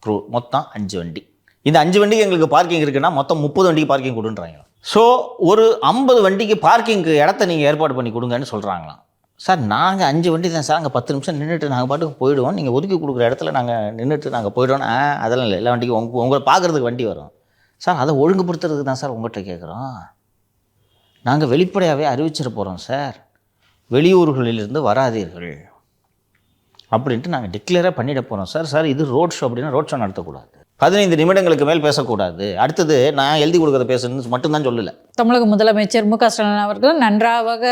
க்ரூ, மொத்தம் 5 வண்டி. இந்த 5 வண்டிக்கு எங்களுக்கு பார்க்கிங் இருக்குன்னா மொத்தம் 30 வண்டிக்கு பார்க்கிங் கொடுன்றாங்க. ஸோ ஒரு 50 வண்டிக்கு பார்க்கிங்க்கு இடத்த நீங்கள் ஏற்பாடு பண்ணி கொடுங்கன்னு சொல்கிறாங்களாம். சார் நாங்கள் 5 வண்டி தான் சார், அங்கே 10 நிமிஷம் நின்றுட்டு நாங்கள் பாட்டுக்கு போயிடுவோம், நீங்கள் ஒதுக்கி கொடுக்குற இடத்துல நாங்கள் நின்றுட்டு நாங்கள் போயிடுவோம். அதெல்லாம் இல்லை, எல்லா வண்டிக்கும் உங்களை பார்க்குறதுக்கு வண்டி வரும் சார், அதை ஒழுங்குபடுத்துறதுக்கு தான் சார் உங்கள்கிட்ட கேட்குறோம். நாங்கள் வெளிப்படையாகவே அறிவிச்சிட போகிறோம் சார், வெளியூர்களிலிருந்து வராதீர்கள் அப்படின்ட்டு நாங்கள் டிக்ளேராக பண்ணிட போகிறோம் சார். சார் இது ரோட் ஷோ அப்படின்னா ரோட் ஷோ நடத்தக்கூடாது, 15 நிமிடங்களுக்கு மேல் பேசக்கூடாது, அடுத்தது நான் எழுதி கொடுக்குறத பேசணும்னு மட்டும்தான் சொல்லலை. தமிழக முதலமைச்சர் மு க ஸ்டாலின் அவர்கள் நன்றாக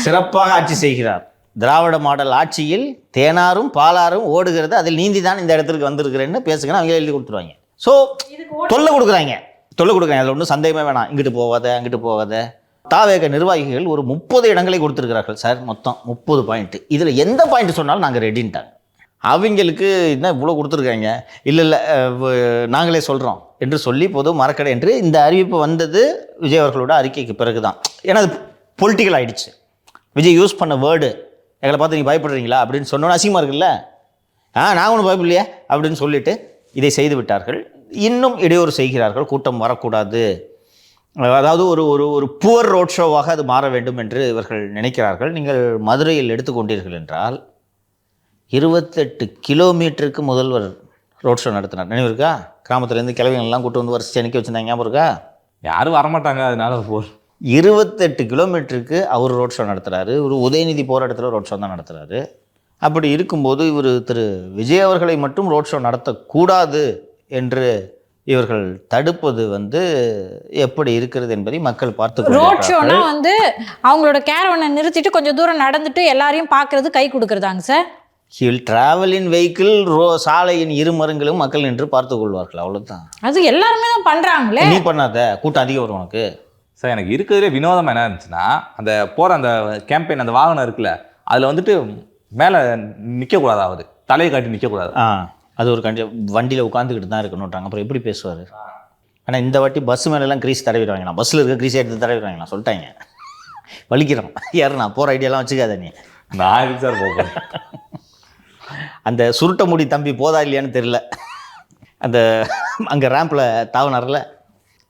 சிறப்பாக ஆட்சி செய்கிறார். திராவிட மாடல் ஆட்சியில் தேனாரும் பாலாரும் ஓடுகிறது, அதில் நீந்தி தான் இந்த இடத்துக்கு வந்திருக்கிறேன்னு பேசுகிறேன், அவங்க எழுதி கொடுத்துருவாங்க. ஸோ தொல்லை கொடுக்குறாங்க. அதில் ஒன்றும் சந்தேகமே வேணாம், இங்கிட்டு போகாத அங்கிட்டு போகாத. தாவேக நிர்வாகிகள் ஒரு 30 இடங்களை கொடுத்துருக்கிறார்கள் சார், மொத்தம் 30 பாயிண்ட். இதில் எந்த பாயிண்ட் சொன்னாலும் நாங்கள் ரெடின்ட்டாங்க. அவங்களுக்கு என்ன இவ்வளோ கொடுத்துருக்காங்க, இல்லை நாங்களே சொல்கிறோம் என்று சொல்லி பொது மரக்கடை என்று இந்த அறிவிப்பு வந்தது விஜய் அவர்களோட அறிக்கைக்கு பிறகு தான். ஏன்னா அது பொலிட்டிக்கல் ஆகிடுச்சு. விஜய் யூஸ் பண்ண வேர்டு எங்களை பார்த்து நீங்கள் பயப்படுறீங்களா அப்படின்னு சொன்னோன்னு அசிங்கமாக இருக்குல்ல, நான் ஒன்றும் பயப்படலையே அப்படின்னு சொல்லிட்டு இதை செய்து விட்டார்கள். இன்னும் இடையூறு செய்கிறார்கள், கூட்டம் வரக்கூடாது, அதாவது ஒரு ஒரு ஒரு புவர் ரோட் ஷோவாக அது மாற வேண்டும் என்று இவர்கள் நினைக்கிறார்கள். நீங்கள் மதுரையில் எடுத்துக்கொண்டீர்கள் என்றால் 28 கிலோமீட்டருக்கு முதல்வர் ரோட் ஷோ நடத்தினார், நினைவு இருக்கா? கிராமத்துலேருந்து கிழவிங்கள்லாம் கூட்டு வந்து வரிசை நிற்க வச்சுருந்தாங்க, ஞாபகம் இருக்கா? யாரும் வரமாட்டாங்க, அதனால 28 கிலோமீட்டருக்கு அவர் ரோட் ஷோ நடத்துகிறாரு. ஒரு உதயநிதி போகிற இடத்துல ரோட் ஷோ தான் நடத்துகிறாரு. அப்படி இருக்கும்போது இவர் திரு விஜய் அவர்களை மட்டும் ரோட் ஷோ நடத்தக்கூடாது என்று இவர்கள் தடுப்பது எப்படி இருக்கிறது என்பதை மக்கள் பார்த்து. ரோட் ஷோனா அவங்களோட கேரவனை நிறுத்திட்டு கொஞ்சம் தூரம் நடந்துட்டு எல்லாரையும் பார்க்கறது, கை கொடுக்குறதாங்க sir. He will travel in vehicle, சாலையின் இருமருங்களும் மக்கள் நின்று பார்த்து கொள்வார்கள், அவ்வளோதான். அது எல்லாருமே தான் பண்ணுறாங்களே. நீ பண்ணாத, கூட்டம் அதிகம் வரும் உனக்கு. சார் எனக்கு இருக்கிறதுலே வினோதமாக என்ன இருந்துச்சுன்னா, அந்த போகிற அந்த கேம்பெயின் அந்த வாகனம் இருக்குல்ல, அதில் மேலே நிற்கக்கூடாது, தலையை காட்டி நிற்கக்கூடாது. அது ஒரு வண்டியில் உட்காந்துக்கிட்டு தான் இருக்கணுன்றாங்க. அப்புறம் எப்படி பேசுவார்? ஆனால் இந்த வாட்டி பஸ் மேலெல்லாம் கிரீஸ் தடவிடுவாங்க, நான் பஸ்ஸில் இருக்க கிரீஸ் எடுத்து தடவிடுவாங்க, நான் சொல்லிட்டாங்க. வலிக்கிறோம் யார், நான் போகிற ஐடியாலாம் வச்சுக்காத நீ. நான் எதுக்கு சார் போகிறேன்? அந்த சுருட்ட முடி தம்பி போதா இல்லையான்னு தெரியல, அந்த அங்கே ரேம்பில் தாவனார்ல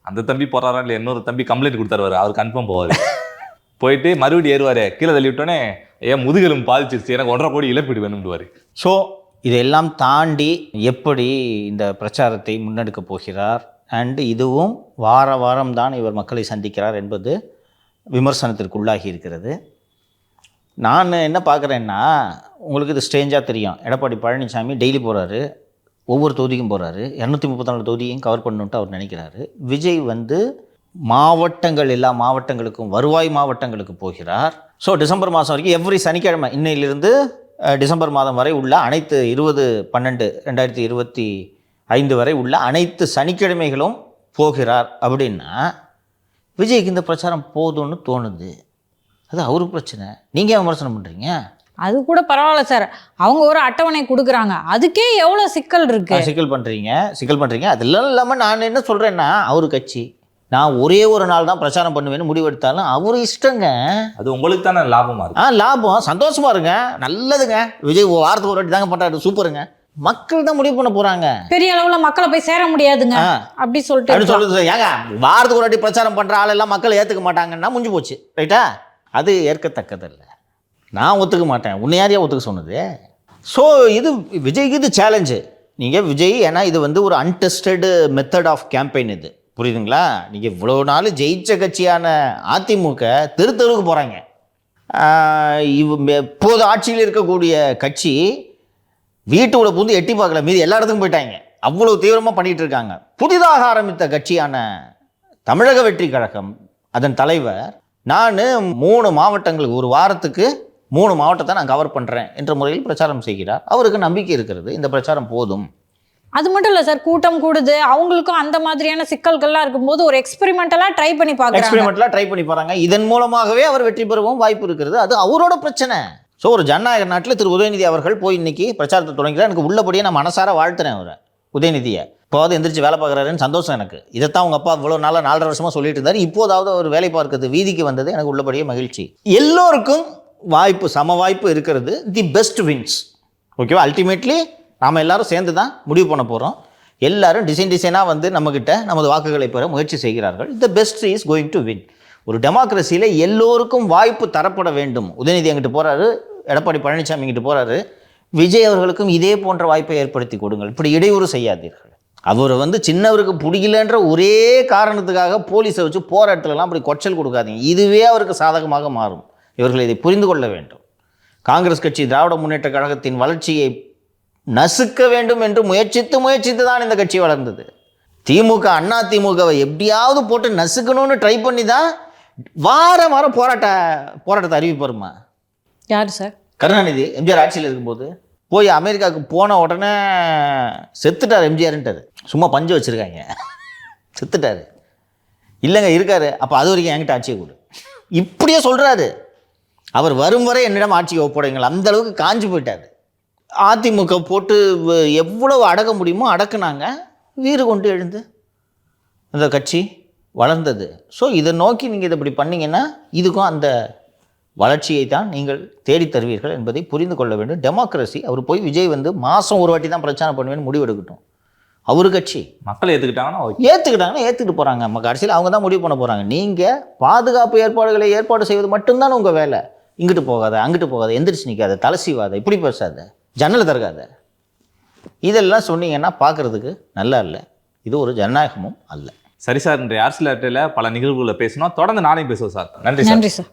அந்த தம்பி போகிறாரா இல்லை, இன்னொரு தம்பி கம்ப்ளைண்ட் கொடுத்தாருவார், அவர் கன்ஃபார்ம் போவார். போயிட்டு மறுபடியும் ஏறுவார், கீழே தள்ளி விட்டோன்னே ஏன் முதுகெலும் பாதிச்சிருச்சு, எனக்கு 1.5 கோடி இழப்பீடு வேணும்டுவார். ஸோ இதையெல்லாம் தாண்டி எப்படி இந்த பிரச்சாரத்தை முன்னெடுக்கப் போகிறார், அண்டு இதுவும் வார வாரம் தான் இவர் மக்களை சந்திக்கிறார் என்பது விமர்சனத்திற்குள்ளாகி இருக்கிறது. நான் என்ன பார்க்குறேன்னா, உங்களுக்கு இது ஸ்ட்ரேஞ்சாக தெரியும், எடப்பாடி பழனிசாமி டெய்லி போகிறாரு, ஒவ்வொரு தொகுதிக்கும் போகிறாரு, 234 தொகுதியும் கவர் பண்ணணுன்ட்டு அவர் நினைக்கிறாரு. விஜய் மாவட்டங்கள், எல்லா மாவட்டங்களுக்கும், வருவாய் மாவட்டங்களுக்கு போகிறார். ஸோ டிசம்பர் மாதம் வரைக்கும் எவ்ரி சனிக்கிழமை, இன்னையிலிருந்து டிசம்பர் மாதம் வரை உள்ள அனைத்து 20/12/2025 வரை உள்ள அனைத்து சனிக்கிழமைகளும் போகிறார். அப்படின்னா விஜய்க்கு இந்த பிரச்சாரம் போதும்னு தோணுது. அது அவருக்கு பிரச்சனை, நீங்கள் ஏன் விமர்சனம் பண்ணுறீங்க? அது கூட பரவாயில்ல சார், அவங்க ஒரு அட்டவணை கொடுக்குறாங்க, அதுக்கே எவ்வளோ சிக்கல் இருக்கு. சிக்கல் பண்ணுறீங்க. அதெல்லாம் இல்லாமல் நான் என்ன சொல்கிறேன்னா, அவரு கட்சி, நான் ஒரே ஒரு நாள் தான் பிரச்சாரம் பண்ணுவேன்னு முடிவெடுத்தாலும் அவர் இஷ்டங்க. அது உங்களுக்கு தானே லாபமாக இருக்கு. லாபம், சந்தோஷமா இருங்க, நல்லதுங்க. விஜய் வாரத்துக்கு ஒரு வாட்டி தாங்க பண்ணுறாரு, சூப்பருங்க. மக்கள் தான் முடிவு பண்ண போகிறாங்க. பெரிய அளவில் மக்களை போய் சேர முடியாதுங்க அப்படி சொல்லிட்டு ஏங்க வாரத்துக்கு ஒரு வாட்டி பிரச்சாரம் பண்ணுற ஆளெல்லாம் மக்கள் ஏற்றுக்க மாட்டாங்கன்னா முடிஞ்சு போச்சு, ரைட்டா? அது ஏற்கத்தக்கதில்லை, நான் ஒத்துக்க மாட்டேன். உன்னை யாரையா ஒத்துக்க சொன்னது? ஸோ இது விஜய்க்கு இது சேலஞ்சு. நீங்கள் விஜய், ஏன்னா இது ஒரு அன்டெஸ்டடு மெத்தட் ஆஃப் கேம்பெயின், இது புரியுதுங்களா? நீங்கள் இவ்வளோ நாள் ஜெயிச்ச கட்சியான அதிமுக தெருவுக்கு போகிறாங்க. இப்போது ஆட்சியில் இருக்கக்கூடிய கட்சி வீட்டோட புந்து எட்டி பார்க்கல, மீது எல்லா இடத்துக்கும் போயிட்டாங்க, அவ்வளோ தீவிரமாக பண்ணிகிட்டு இருக்காங்க. புதிதாக ஆரம்பித்த கட்சியான தமிழக வெற்றி கழகம், அதன் தலைவர், நான் 3 மாவட்டங்களுக்கு, ஒரு வாரத்துக்கு 3 மாவட்டத்தை நான் கவர் பண்ணுறேன் என்ற முறையில் பிரச்சாரம் செய்கிறார். அவருக்கு நம்பிக்கை இருக்கிறது, இந்த பிரச்சாரம் போதும். அது மட்டும் இல்லை சார், கூட்டம் கூடுது, அவங்களுக்கும் அந்த மாதிரியான சிக்கல்கள்லாம் இருக்கும்போது ஒரு எக்ஸ்பெரிமெண்டலாக ட்ரை பண்ணி பாருங்க. இதன் மூலமாகவே அவர் வெற்றி பெறவும் வாய்ப்பு இருக்கிறது. அது அவரோட பிரச்சனை. ஸோ ஒரு ஜனநாயக நாட்டில் திரு உதயநிதி அவர்கள் போய் இன்னைக்கு பிரச்சாரத்தை தொடங்கிறார். எனக்கு உள்ளபடியே நான் மனசார வாழ்த்துறேன் அவரை, உதயநிதியை. இப்போது எந்திரிச்சு வேலை பார்க்குறாருன்னு சந்தோஷம் எனக்கு. இதைத்தான் உங்கள் அப்பா இவ்வளோ நாளாக 4.5 வருஷமாக சொல்லிட்டு இருந்தார். இப்போதாவது அவர் வேலை பார்க்கறது வீதிக்கு வந்தது எனக்கு உள்ளபடியே மகிழ்ச்சி. எல்லோருக்கும் வாய்ப்பு, சம வாய்ப்பு இருக்கிறது. The best wins. ஓகேவா? அல்டிமேட்லி நாம் எல்லாரும் சேர்ந்து தான் முடிவு பண்ண போகிறோம். எல்லாரும் டிசைனாக நம்மக்கிட்ட நமது வாக்குகளை பெற முயற்சி செய்கிறார்கள். The best is going to win. ஒரு டெமோக்ரஸியில் எல்லோருக்கும் வாய்ப்பு தரப்பட வேண்டும். உதயநிதி அங்கிட்டு போகிறாரு, எடப்பாடி பழனிசாமி இங்கிட்டு போகிறாரு, விஜய் அவர்களுக்கும் இதே போன்ற வாய்ப்பை ஏற்படுத்தி கொடுங்கள். இப்படி இடையூறு செய்யாதீர்கள். அவர் சின்னவருக்கு பிடிக்கலன்ற ஒரே காரணத்துக்காக போலீஸை வச்சு போகிற இடத்துலலாம் அப்படி கொச்சல் கொடுக்காதீங்க. இதுவே அவருக்கு சாதகமாக மாறும். இவர்கள் இதை புரிந்து கொள்ள வேண்டும். காங்கிரஸ் கட்சி திராவிட முன்னேற்ற கழகத்தின் வளர்ச்சியை நசுக்க வேண்டும் என்று முயற்சித்து தான் இந்த கட்சி வளர்ந்தது. திமுக அண்ணா திமுகவை எப்படியாவது போட்டு நசுக்கணும்னு ட்ரை பண்ணி தான் வாரம் போராட்டத்தை அறிவிப்பாருமா. யார் சார்? கருணாநிதி எம்ஜிஆர் ஆட்சியில் இருக்கும்போது போய் அமெரிக்காவுக்கு போன உடனே செத்துட்டார் எம்ஜிஆர்ன்ட்டார். சும்மா பஞ்சு வச்சுருக்காங்க, செத்துட்டார். இல்லைங்க இருக்காரு, அப்போ அது வரைக்கும் என்கிட்ட ஆட்சியை கொடு இப்படியே சொல்கிறாரு. அவர் வரும் வரை என்னிடம் ஆட்சியை ஒப்படைங்கள். அந்த அளவுக்கு காஞ்சி போயிட்டார். அதிமுக போட்டு எவ்வளவு அடக்க முடியுமோ அடக்குனாங்க. வீறு கொண்டு எழுந்து அந்த கட்சி வளர்ந்தது. ஸோ இதை நோக்கி நீங்கள் இதை இப்படி பண்ணிங்கன்னா இதுக்கும் அந்த வளர்ச்சியை தான் நீங்கள் தேடித் தருவீர்கள் என்பதை புரிந்து கொள்ள வேண்டும். டெமோக்ரஸி. அவர் போய் விஜய் மாதம் ஒரு வாட்டி தான் பிரச்சாரம் பண்ணுவேன்னு முடிவெடுக்கட்டும். அவரு கட்சி மக்கள் ஏற்றுக்கிட்டாங்கன்னா ஏற்றுக்கிட்டு போகிறாங்க. நம்ம அரசியல் அவங்க தான் முடிவு பண்ண போகிறாங்க. நீங்கள் பாதுகாப்பு ஏற்பாடு செய்வது மட்டும்தான் உங்கள் வேலை. இங்கிட்டு போகாத, அங்கிட்டு போகாத, எந்திரிச்சு நிற்காத, தலை சீவாத, இப்படி பேசாத, ஜன்னல் திறக்காத, இதெல்லாம் சொன்னீங்கன்னா பார்க்குறதுக்கு நல்லா இல்லை. இது ஒரு ஜனநாயகமும் அல்ல. சரி சார், இன்றைய அரசியல் பல நிகழ்வுகளை பேசணும். தொடர்ந்து நானே பேசுவோம் சார். நன்றி சார்.